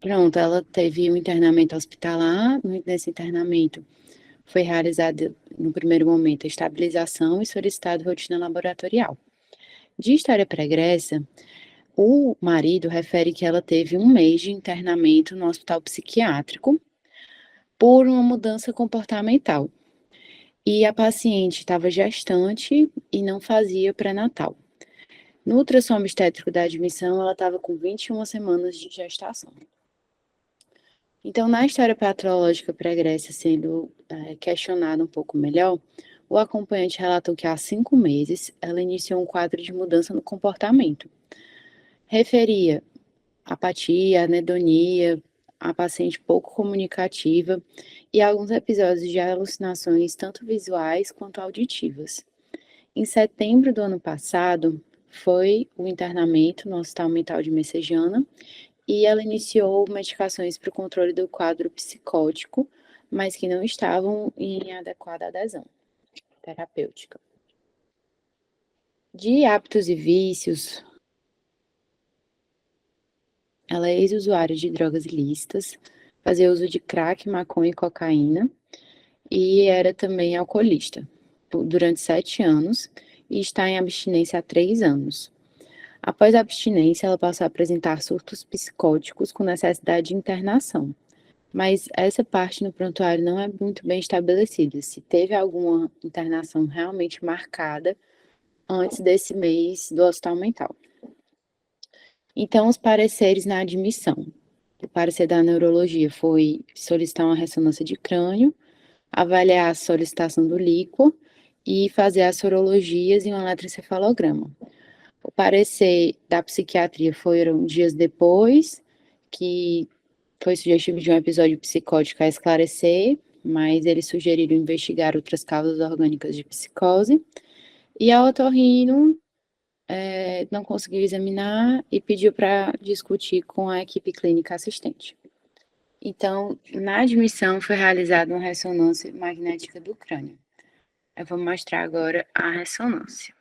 Pronto, ela teve um internamento hospitalar. Nesse internamento foi realizada, no primeiro momento, a estabilização e solicitado rotina laboratorial. De história pregressa, o marido refere que ela teve 1 mês de internamento no hospital psiquiátrico por uma mudança comportamental. E a paciente estava gestante e não fazia pré-natal. No ultrassom obstétrico da admissão, ela estava com 21 semanas de gestação. Então, na história patológica pregressa sendo questionada um pouco melhor, o acompanhante relatou que há 5 meses ela iniciou um quadro de mudança no comportamento. Referia apatia, anedonia, a paciente pouco comunicativa e alguns episódios de alucinações tanto visuais quanto auditivas. Em setembro do ano passado, foi o internamento no Hospital Mental de Messejana e ela iniciou medicações para o controle do quadro psicótico, mas que não estavam em adequada adesão terapêutica. De hábitos e vícios, ela é ex-usuária de drogas ilícitas, fazia uso de crack, maconha e cocaína, e era também alcoolista durante 7 anos e está em abstinência há 3 anos. Após a abstinência, ela passou a apresentar surtos psicóticos com necessidade de internação, mas essa parte no prontuário não é muito bem estabelecida, se teve alguma internação realmente marcada antes desse mês do hospital mental. Então, os pareceres na admissão. O parecer da neurologia foi solicitar uma ressonância de crânio, avaliar a solicitação do líquor e fazer as sorologias e um eletroencefalograma. O parecer da psiquiatria foram dias depois, que foi sugestivo de um episódio psicótico a esclarecer, mas eles sugeriram investigar outras causas orgânicas de psicose. E a otorrino não conseguiu examinar e pediu para discutir com a equipe clínica assistente. Então, na admissão foi realizada uma ressonância magnética do crânio. Eu vou mostrar agora a ressonância.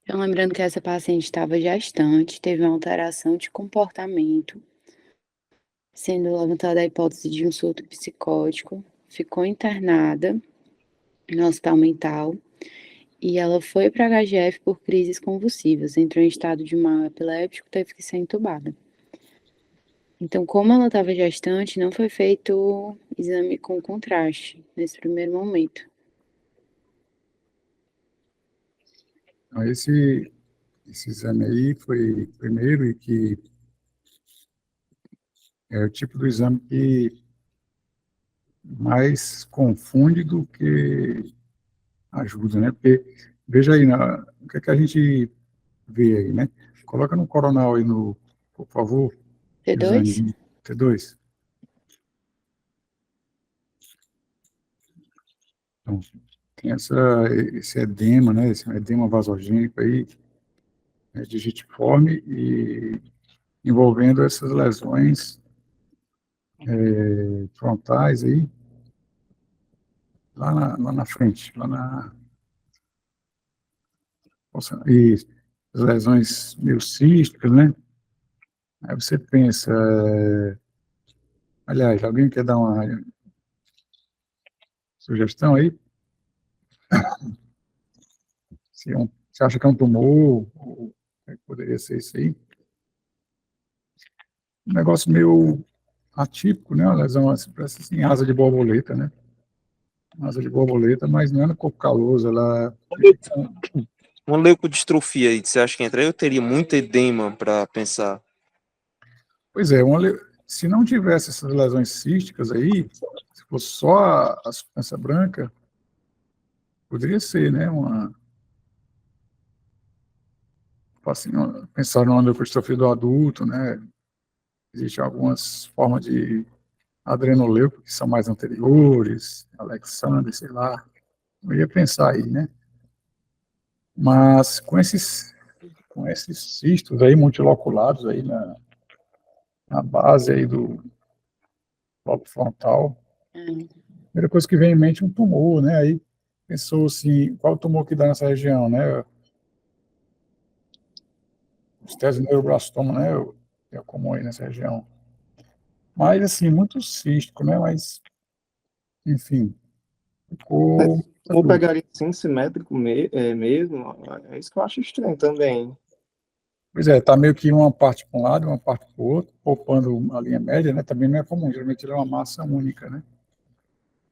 Então, lembrando que essa paciente estava gestante, teve uma alteração de comportamento, sendo levantada a hipótese de um surto psicótico, ficou internada no hospital mental e ela foi para a HGF por crises convulsivas, entrou em estado de mal epiléptico, teve que ser entubada. Então, como ela estava gestante, não foi feito exame com contraste nesse primeiro momento. Esse exame aí foi primeiro e que é o tipo do exame que mais confunde do que ajuda, né? Porque, veja aí, o que é que a gente vê aí, né? Coloca no coronal aí, por favor, T2? exame T2. Então, tem esse edema, né? Esse edema vasogênico aí, digitiforme, e envolvendo essas lesões frontais aí, lá na frente, e as lesões meio císticas, né? Aí você pensa, aliás, alguém quer dar uma sugestão aí? Você acha que é um tumor? Ou poderia ser isso aí? Um negócio meio atípico, né? Uma lesão assim, parece assim, asa de borboleta, né? Asa de borboleta, mas não é no corpo caloso, ela... Uma leucodistrofia aí, você acha que entra? Eu teria muito edema para pensar. Pois é, se não tivesse essas lesões císticas aí, se fosse só a substância branca, poderia ser, né? Assim, pensar numa leucodistrofia do adulto, né? Existem algumas formas de adrenoleuco que são mais anteriores, Alexander, sei lá. Eu ia pensar aí, né? Mas com esses cistos aí multiloculados aí na base aí do lobo frontal, a primeira coisa que vem em mente é um tumor, né? Aí pensou assim, qual o tumor que dá nessa região, né? Estésico-neuroblastoma, né? É comum aí nessa região. Mas, assim, muito cístico, né? Mas, enfim, ficou... Ou pegaria assim, simétrico mesmo, é isso que eu acho estranho também. Pois é, tá meio que uma parte para um lado, uma parte para o outro, poupando a linha média, né? Também não é comum, geralmente ele é uma massa única, né?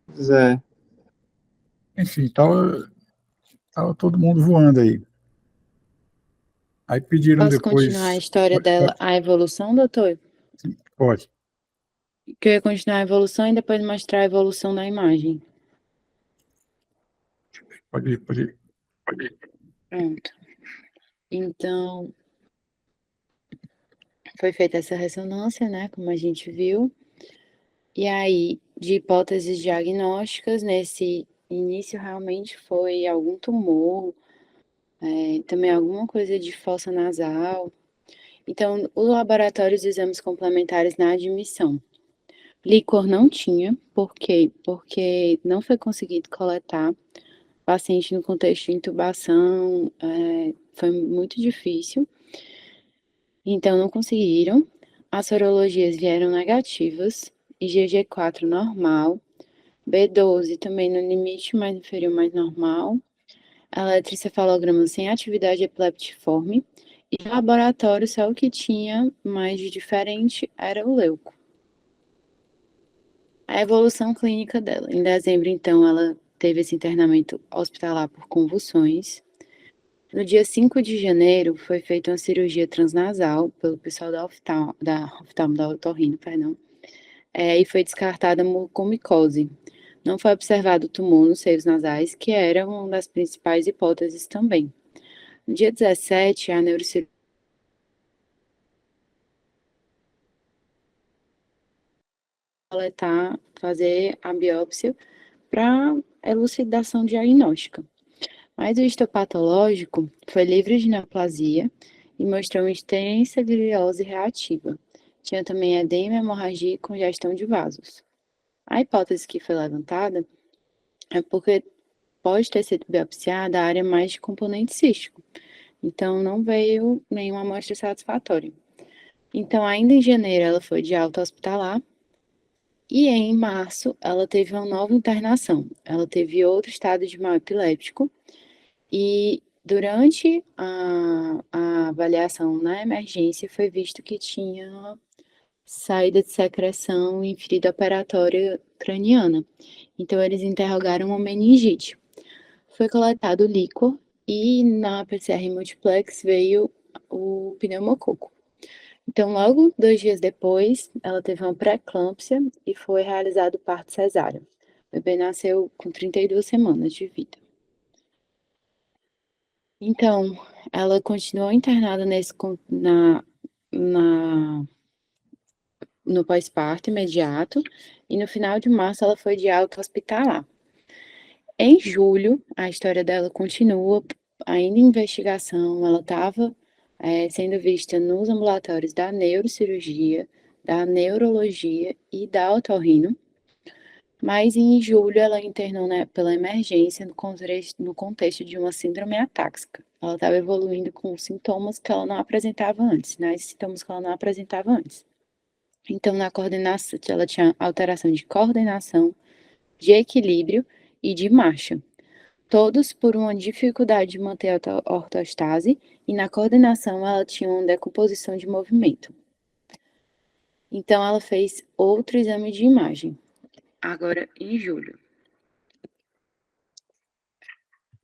Pois é. Enfim, tava todo mundo voando aí. Aí pediram Posso depois... continuar a história dela, a evolução, doutor? Sim, pode. Que eu ia continuar a evolução e depois mostrar a evolução da imagem. Pode ir. Pronto. Então, foi feita essa ressonância, né, como a gente viu. E aí, de hipóteses diagnósticas, nesse início realmente foi algum tumor, também alguma coisa de fossa nasal. Então, o laboratório de exames complementares na admissão. Líquor não tinha, por quê? Porque não foi conseguido coletar. Paciente no contexto de intubação, foi muito difícil. Então, não conseguiram. As sorologias vieram negativas, IgG4 normal, B12 também no limite mais inferior, mais normal, eletroencefalograma sem atividade epileptiforme, e no laboratório só o que tinha mais de diferente era o leuco. A evolução clínica dela. Em dezembro, então, ela teve esse internamento hospitalar por convulsões. No dia 5 de janeiro, foi feita uma cirurgia transnasal pelo pessoal da otorrino, perdão, e foi descartada mucormicose. Não foi observado tumor nos seios nasais, que era uma das principais hipóteses também. No dia 17, a neurocirurgia coletar, fazer a biópsia para elucidação diagnóstica. Mas o histopatológico foi livre de neoplasia e mostrou uma extensa gliose reativa. Tinha também edema, hemorragia e congestão de vasos. A hipótese que foi levantada é porque pode ter sido biopsiada a área mais de componente cístico. Então, não veio nenhuma amostra satisfatória. Então, ainda em janeiro, ela foi de alta hospitalar. E em março, ela teve uma nova internação. Ela teve outro estado de mal epiléptico. E durante a avaliação na emergência, foi visto que tinha saída de secreção em ferida operatória craniana. Então, eles interrogaram uma meningite. Foi coletado o líquor e na PCR multiplex veio o pneumococo. Então, logo 2 dias depois, ela teve uma pré-eclâmpsia e foi realizado o parto cesáreo. O bebê nasceu com 32 semanas de vida. Então, ela continuou internada no pós-parto imediato e no final de março ela foi de alta hospitalar. Em julho, a história dela continua ainda em investigação, ela estava sendo vista nos ambulatórios da neurocirurgia, da neurologia e da otorrino, mas em julho ela internou pela emergência no contexto de uma síndrome atáxica. Ela estava evoluindo com sintomas que ela não apresentava antes, sintomas que ela não apresentava antes. Então, na coordenação, ela tinha alteração de coordenação, de equilíbrio e de marcha, todos por uma dificuldade de manter a ortostase, e na coordenação ela tinha uma decomposição de movimento. Então, ela fez outro exame de imagem, agora em julho.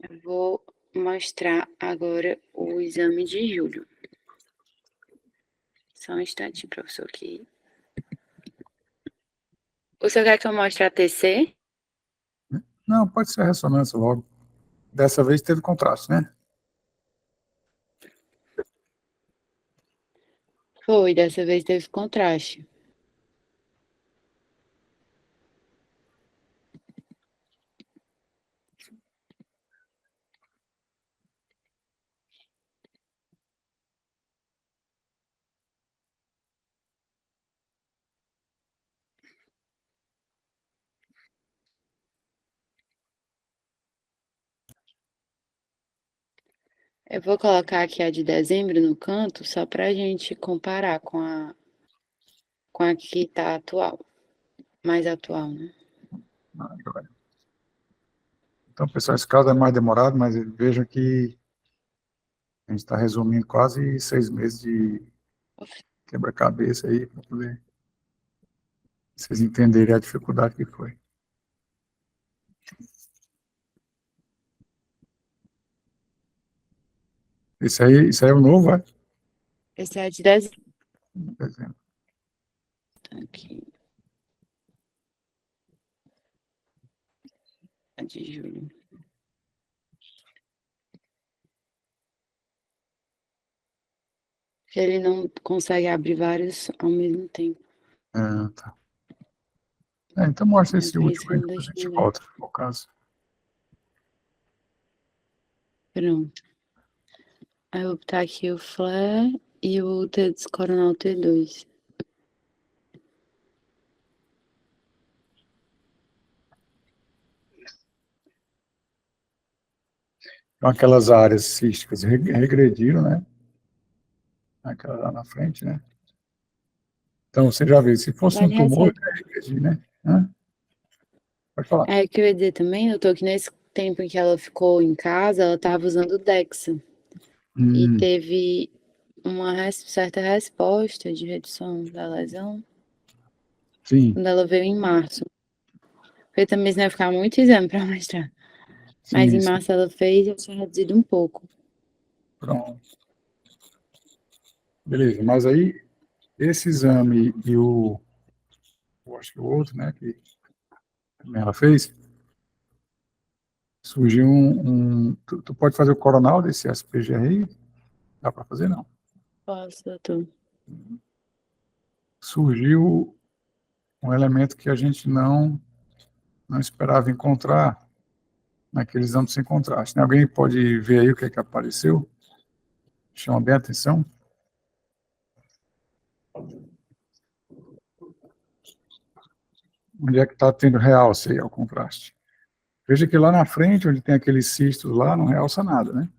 Eu vou mostrar agora o exame de julho. Só um instantinho, professor, aqui. O senhor quer que eu mostre a TC? Não, pode ser a ressonância logo. Dessa vez teve contraste, né? Foi, dessa vez teve contraste. Eu vou colocar aqui a de dezembro no canto, só para a gente comparar com a que está atual. Mais atual, né? Então, pessoal, esse caso é mais demorado, mas veja que a gente está resumindo quase 6 meses de quebra-cabeça aí, para poder vocês entenderem a dificuldade que foi. Isso aí é o novo, vai? Esse é de dezembro. Dezembro. Aqui. A de julho. Ele não consegue abrir vários ao mesmo tempo. Ah, tá. Então mostra esse Por isso último que aí, eu não depois a deixo gente ver. volta, no caso. Pronto. Aí eu vou botar aqui o flare e o coronal T2. Então, aquelas áreas císticas regrediram, né? Aquela lá na frente, né? Então, você já viu, se fosse um Vale tumor, ressaltar. ia regredir, né? Hã? Pode falar. É que eu ia dizer também, doutor, que nesse tempo em que ela ficou em casa, ela estava usando o Dexa. E teve uma certa resposta de redução da lesão. Sim. Quando ela veio em março. Porque também não ia ficar muito exame para mostrar. Mas em março ela fez e eu tinha reduzido um pouco. Pronto. Beleza, mas aí, esse exame e eu acho que o outro, né, que também ela fez, surgiu tu pode fazer o coronal desse SPGR? Dá para fazer, não? Posso, doutor. Surgiu um elemento que a gente não esperava encontrar naqueles exames sem contraste, né? Alguém pode ver aí o que é que apareceu? Chama bem a atenção. Onde é que está tendo realce aí ao contraste? Veja que lá na frente, onde tem aqueles cistos lá, não realça nada, né?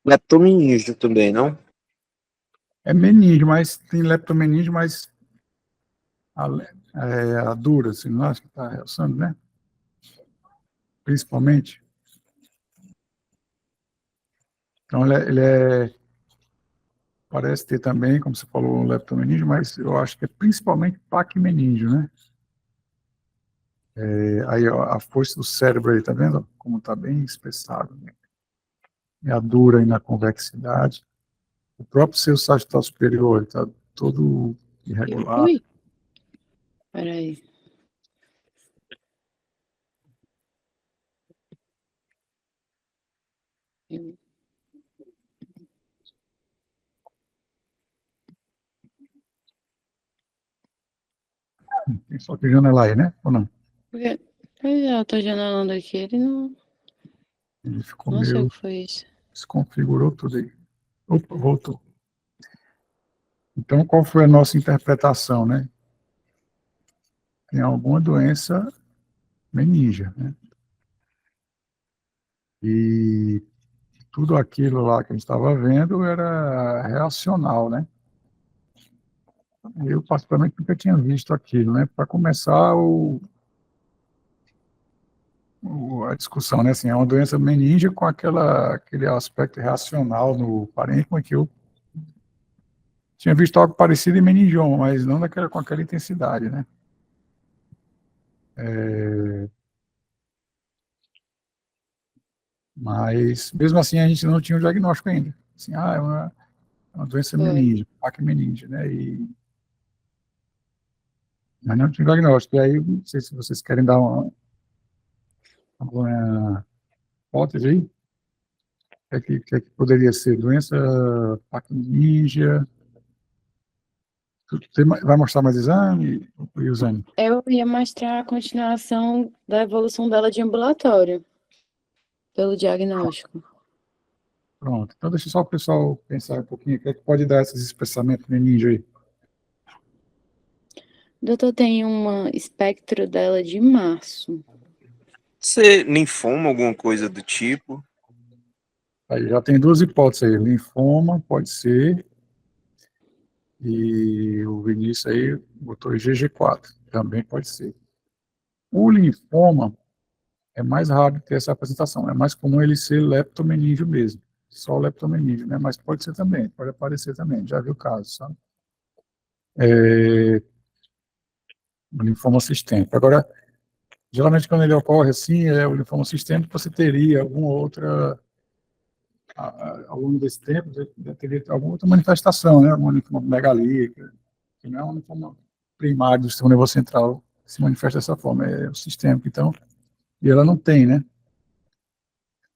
Leptomeníngeo também, não? É meníngeo, mas tem leptomeníngeo, mas a dura, assim, não acho que está realçando, né? Principalmente. Então, parece ter também, como você falou, um leptomeníngeo, mas eu acho que é principalmente paquimeníngeo, né? Aí, ó, a força do cérebro aí, tá vendo? Como está bem espessado, né? E a dura aí na convexidade. O próprio seu sagital superior está todo irregular. Ui! Peraí. Tem só que janela aí, né? Ou não? Porque eu tô janelando aqui, ele não... Ele ficou Não sei o meio... que foi isso. Desconfigurou tudo aí. Opa, voltou. Então, qual foi a nossa interpretação, né? Tem alguma doença meníngea, né? E tudo aquilo lá que a gente estava vendo era reacional, né? Eu, particularmente, nunca tinha visto aquilo, né? Para começar a discussão, né? Assim, é uma doença meninge com aquele aspecto reacional no parênquima que eu tinha visto algo parecido em meningioma, mas não com aquela intensidade, né? Mas, mesmo assim, a gente não tinha o diagnóstico ainda. Assim, é uma doença Foi. meninge, PAC meninge, né? Mas não tinha diagnóstico. E aí, não sei se vocês querem dar uma hipótese aí. O que poderia ser? Doença PAC meninge. Vai mostrar mais exame, Ilzane? Eu ia mostrar a continuação da evolução dela de ambulatório, pelo diagnóstico. Pronto. Então, deixa só o pessoal pensar um pouquinho. O que é que pode dar esses espessamentos meninge aí? Doutor, tem uma espectro dela de março. Ser linfoma, alguma coisa do tipo? Aí já tem duas hipóteses aí. Linfoma, pode ser. E o Vinícius aí botou IgG4, também pode ser. O linfoma é mais raro de ter essa apresentação. É mais comum ele ser leptomeníngeo mesmo. Só leptomeníngeo, né? Mas pode ser também, pode aparecer também. Já viu o caso, sabe? O linfoma sistêmico. Agora, geralmente quando ele ocorre assim, o linfoma sistêmico, você teria alguma outra, ao longo desse tempo, você teria alguma outra manifestação, né? Uma linfoma megalítica, que não é um linfoma primário do sistema nervoso central, que se manifesta dessa forma, é o sistêmico, então, e ela não tem, né?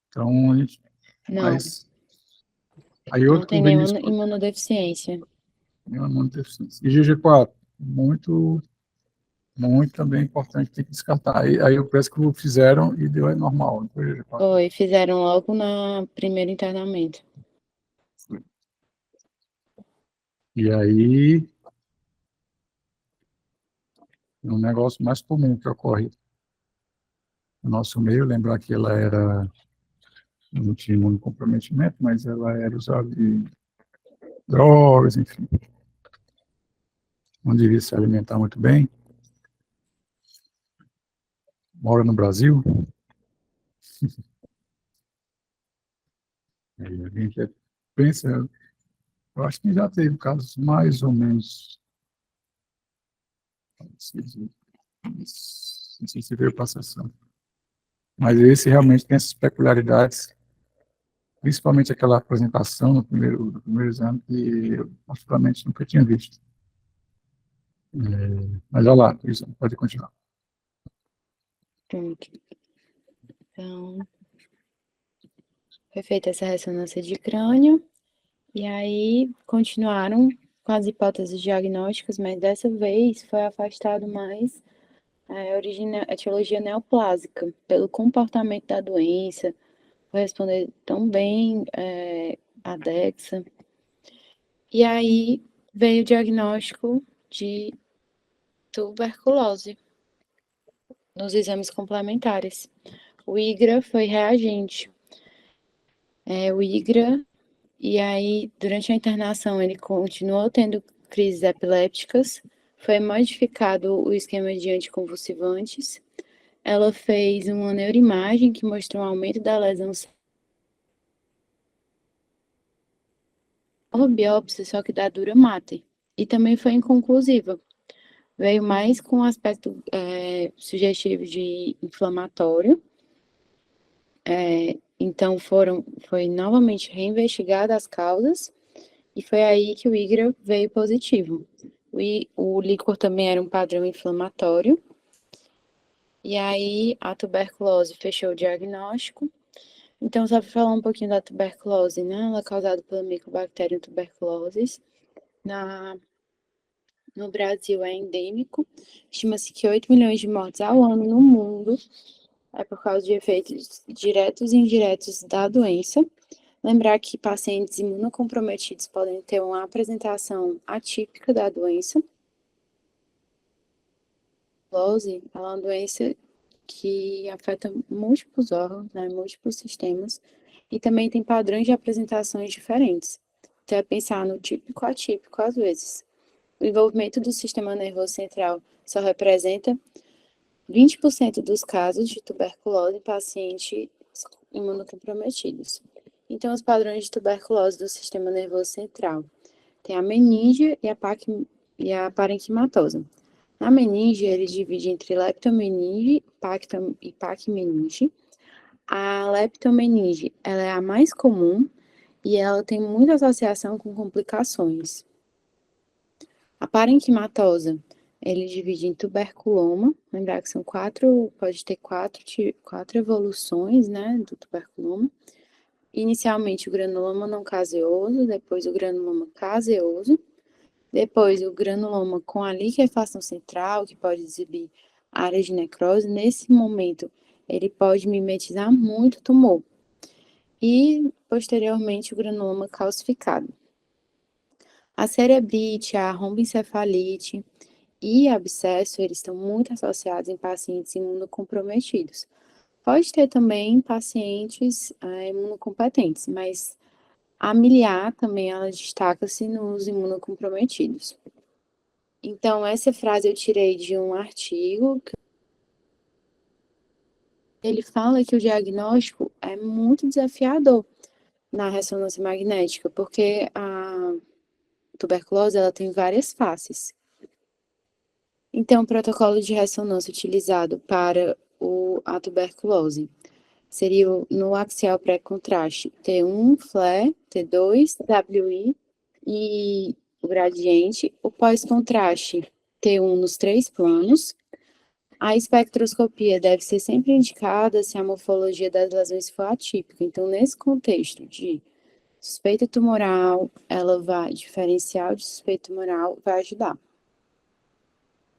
Então, Não, mas, aí não outro que tem o nenhuma Vinícius, imunodeficiência. nenhuma imunodeficiência. IgG4, muito, muito também importante, tem que descartar. Aí parece que fizeram e deu normal, não foi IgG4. Foi, fizeram logo na primeiro internamento. E aí, um negócio mais comum que ocorre no nosso meio, lembrar que ela não tinha imunocomprometimento, mas ela era usada de drogas, enfim. Não devia se alimentar muito bem. Mora no Brasil. Aí a gente pensa, eu acho que já teve casos mais ou menos, não sei se veio passação, mas esse realmente tem essas peculiaridades, principalmente aquela apresentação no primeiro exame, que eu particularmente nunca tinha visto. Mas olha lá, isso pode continuar. Pronto. Então, foi feita essa ressonância de crânio, e aí continuaram com as hipóteses diagnósticas, mas dessa vez foi afastado mais a etiologia neoplásica, pelo comportamento da doença, foi responder tão bem a Dexa. E aí veio o diagnóstico de tuberculose nos exames complementares. O IGRA foi reagente. O IGRA, e aí, durante a internação, ele continuou tendo crises epilépticas, foi modificado o esquema de anticonvulsivantes, ela fez uma neuroimagem que mostrou um aumento da lesão, biópsia, só que da dura mater, e também foi inconclusiva. Veio mais com um aspecto sugestivo de inflamatório. Então, foi novamente reinvestigadas as causas, e foi aí que o IGRA veio positivo. O líquor também era um padrão inflamatório, e aí a tuberculose fechou o diagnóstico. Então, só para falar um pouquinho da tuberculose, né? Ela é causada pela Mycobacterium tuberculosis. No Brasil é endêmico. Estima-se que 8 milhões de mortes ao ano no mundo é por causa de efeitos diretos e indiretos da doença. Lembrar que pacientes imunocomprometidos podem ter uma apresentação atípica da doença. A tuberculose é uma doença que afeta múltiplos órgãos, né, múltiplos sistemas, e também tem padrões de apresentações diferentes. Então, é pensar no típico atípico às vezes. o envolvimento do sistema nervoso central só representa 20% dos casos de tuberculose em pacientes imunocomprometidos. Então, os padrões de tuberculose do sistema nervoso central tem a meninge e a parenquimatosa. A meninge, ele divide entre leptomeninge e pacmeninge. A leptomeninge, ela é a mais comum e ela tem muita associação com complicações. A parenquimatosa, ele divide em tuberculoma, lembrar que pode ter quatro evoluções, né, do tuberculoma. Inicialmente o granuloma não caseoso, depois o granuloma caseoso, depois o granuloma com a liquefação central, que pode exibir áreas de necrose. Nesse momento, ele pode mimetizar muito o tumor. E, posteriormente, o granuloma calcificado. A cerebrite, a romboencefalite e abscesso, eles estão muito associados em pacientes imunocomprometidos. Pode ter também em pacientes imunocompetentes, mas a miliar também, ela destaca-se nos imunocomprometidos. Então, essa frase eu tirei de um artigo. Ele fala que o diagnóstico é muito desafiador na ressonância magnética, porque a tuberculose, ela tem várias faces. Então, o protocolo de ressonância utilizado para a tuberculose seria no axial pré-contraste T1, FLE, T2, WI e o gradiente. O pós-contraste T1 nos 3 planos. A espectroscopia deve ser sempre indicada se a morfologia das lesões for atípica. Então, nesse contexto de suspeita tumoral, diferencial de suspeita tumoral vai ajudar.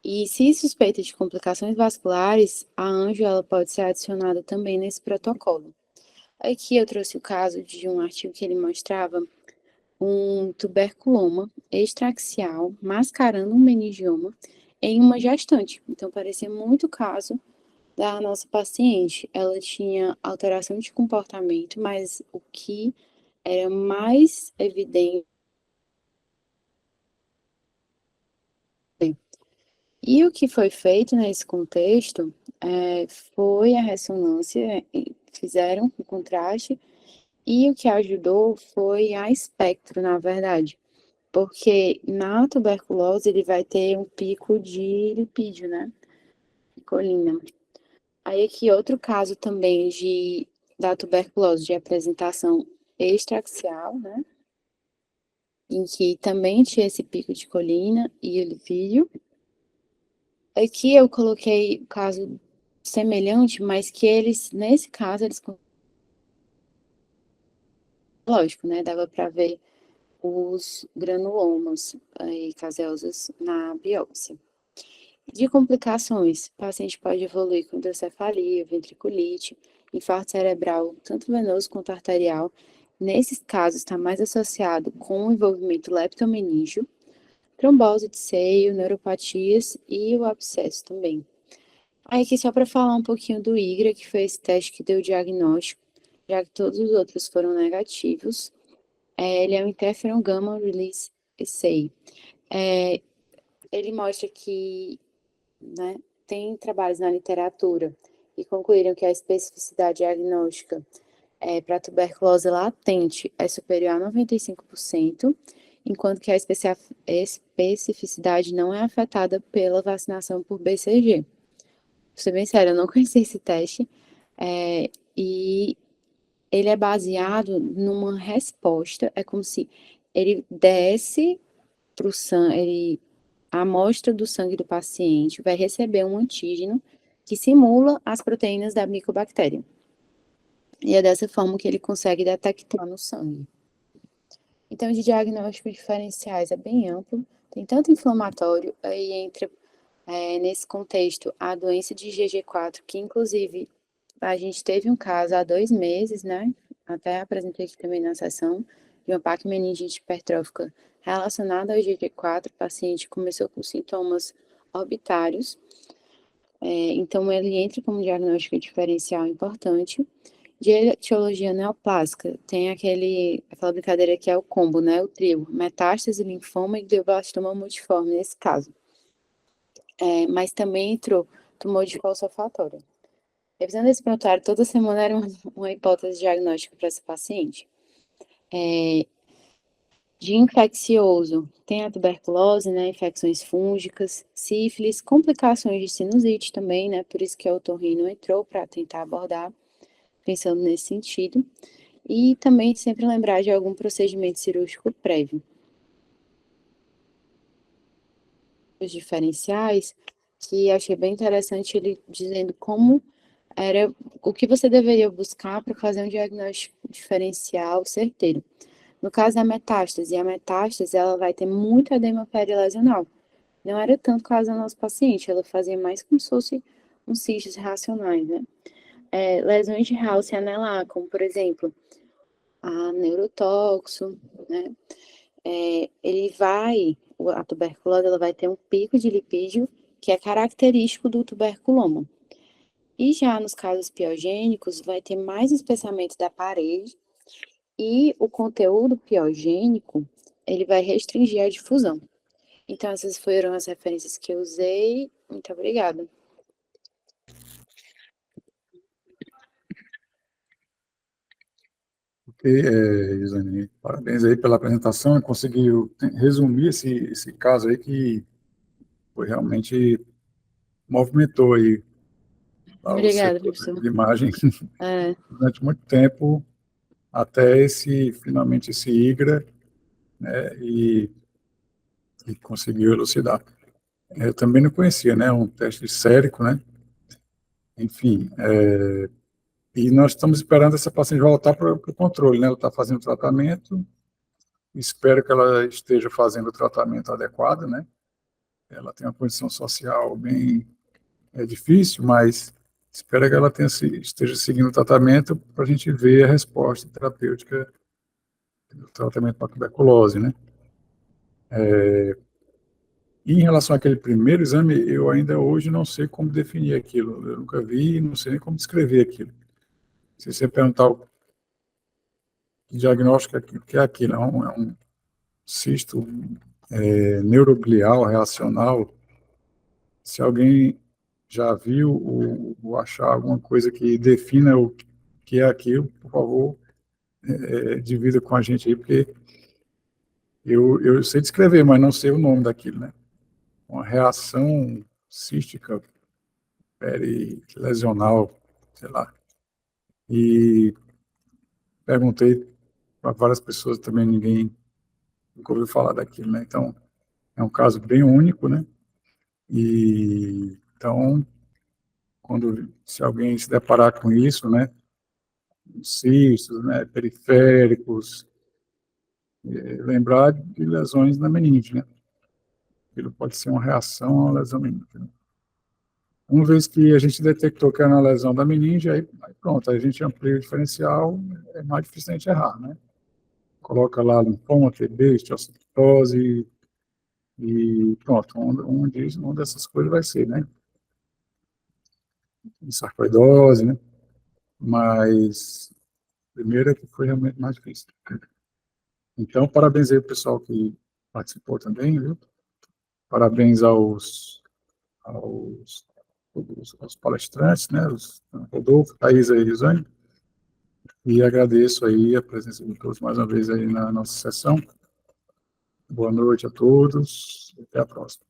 E se suspeita de complicações vasculares, a anjo ela pode ser adicionada também nesse protocolo. Aqui eu trouxe o caso de um artigo que ele mostrava um tuberculoma extraaxial mascarando um meningioma em uma gestante. Então, parecia muito o caso da nossa paciente. Ela tinha alteração de comportamento, mas o que era mais evidente. E o que foi feito nesse contexto foi a ressonância, fizeram o contraste, e o que ajudou foi a espectro, na verdade. Porque na tuberculose ele vai ter um pico de lipídio, né? Colina. Aí aqui outro caso também da tuberculose de apresentação extraaxial, né? Em que também tinha esse pico de colina e lipídio. Aqui eu coloquei o caso semelhante, mas que nesse caso, lógico, né? Dava para ver os granulomas caseosos na biópsia. De complicações, o paciente pode evoluir com hidrocefalia, ventriculite, infarto cerebral, tanto venoso quanto arterial. Nesses casos, está mais associado com o envolvimento leptomeníngeo, trombose de seio, neuropatias e o abscesso também. Aí aqui só para falar um pouquinho do IGRA, que foi esse teste que deu o diagnóstico, já que todos os outros foram negativos. Ele é o interferon gamma release assay. Ele mostra que, né, tem trabalhos na literatura e concluíram que a especificidade diagnóstica para tuberculose latente é superior a 95%, enquanto que a especificidade não é afetada pela vacinação por BCG. Vou ser bem sério, eu não conheci esse teste, e ele é baseado numa resposta, é como se ele desse para o sangue, a amostra do sangue do paciente vai receber um antígeno que simula as proteínas da micobactéria. E é dessa forma que ele consegue detectar no sangue. Então, de diagnósticos diferenciais é bem amplo, tem tanto inflamatório, aí entra nesse contexto a doença de GG4, que inclusive a gente teve um caso há 2 meses, né? Até apresentei aqui também na sessão, de uma pacmeningite hipertrófica relacionada ao GG4, o paciente começou com sintomas orbitários, então ele entra como diagnóstico diferencial importante. De etiologia neoplásica, tem aquela brincadeira que é o combo, né? O trio, metástase, linfoma e glioblastoma multiforme, nesse caso. Mas também entrou tumor de falsofatória. Revisando esse prontuário, toda semana era uma hipótese diagnóstica para esse paciente. De infeccioso, tem a tuberculose, né? Infecções fúngicas, sífilis, complicações de sinusite também, né? Por isso que a otorrino entrou para tentar abordar, pensando nesse sentido. E também sempre lembrar de algum procedimento cirúrgico prévio. Os diferenciais, que achei bem interessante ele dizendo como era o que você deveria buscar para fazer um diagnóstico diferencial certeiro. No caso da metástase, a metástase ela vai ter muito edema perilesional. Não era tanto o caso da nossa paciente, ela fazia mais como se fosse uns cistos racionais, né? Lesões de House anelar, como por exemplo, a neurotóxo, né? A tuberculose ela vai ter um pico de lipídio que é característico do tuberculoma. E já nos casos piogênicos, vai ter mais espessamento da parede e o conteúdo piogênico, ele vai restringir a difusão. Então, essas foram as referências que eu usei. Muito obrigada. Ok, Isane, parabéns aí pela apresentação, conseguiu resumir esse caso aí que foi realmente movimentou aí o Obrigada, setor professor. de imagem durante muito tempo, até finalmente esse IGRA, né, e conseguiu elucidar. Eu também não conhecia, né, um teste sérico, né, enfim, e nós estamos esperando essa paciente voltar para o controle, né, ela está fazendo tratamento, espero que ela esteja fazendo o tratamento adequado, né, ela tem uma condição social bem difícil, mas espero que ela esteja seguindo o tratamento para a gente ver a resposta terapêutica do tratamento para tuberculose, né. E em relação àquele primeiro exame, eu ainda hoje não sei como definir aquilo, eu nunca vi, não sei nem como descrever aquilo. Se você perguntar o diagnóstico que é aquilo, é um cisto neuroglial reacional. Se alguém já viu ou achar alguma coisa que defina o que é aquilo, por favor, divida com a gente aí, porque eu sei descrever, mas não sei o nome daquilo, né? Uma reação cística perilesional, sei lá. E perguntei para várias pessoas, também ninguém nunca ouviu falar daquilo, né? Então, é um caso bem único, né? E, então, se alguém se deparar com isso, né? Cistos, né? Periféricos, lembrar de lesões na meninge, né? Aquilo pode ser uma reação à lesão meninge, né? Uma vez que a gente detectou que era uma lesão da meninge, aí pronto, a gente amplia o diferencial, é mais difícil a gente errar, né? Coloca lá linfoma, TB, osteocytose, e pronto, uma dessas coisas vai ser, né? Sarcoidose, né? Mas, primeiro é que foi realmente mais difícil. Então, parabéns aí ao pessoal que participou também, viu? Parabéns aos palestrantes, né? Rodolfo, Thaisa e Risane. E agradeço aí a presença de todos mais uma vez aí na nossa sessão. Boa noite a todos. Até a próxima.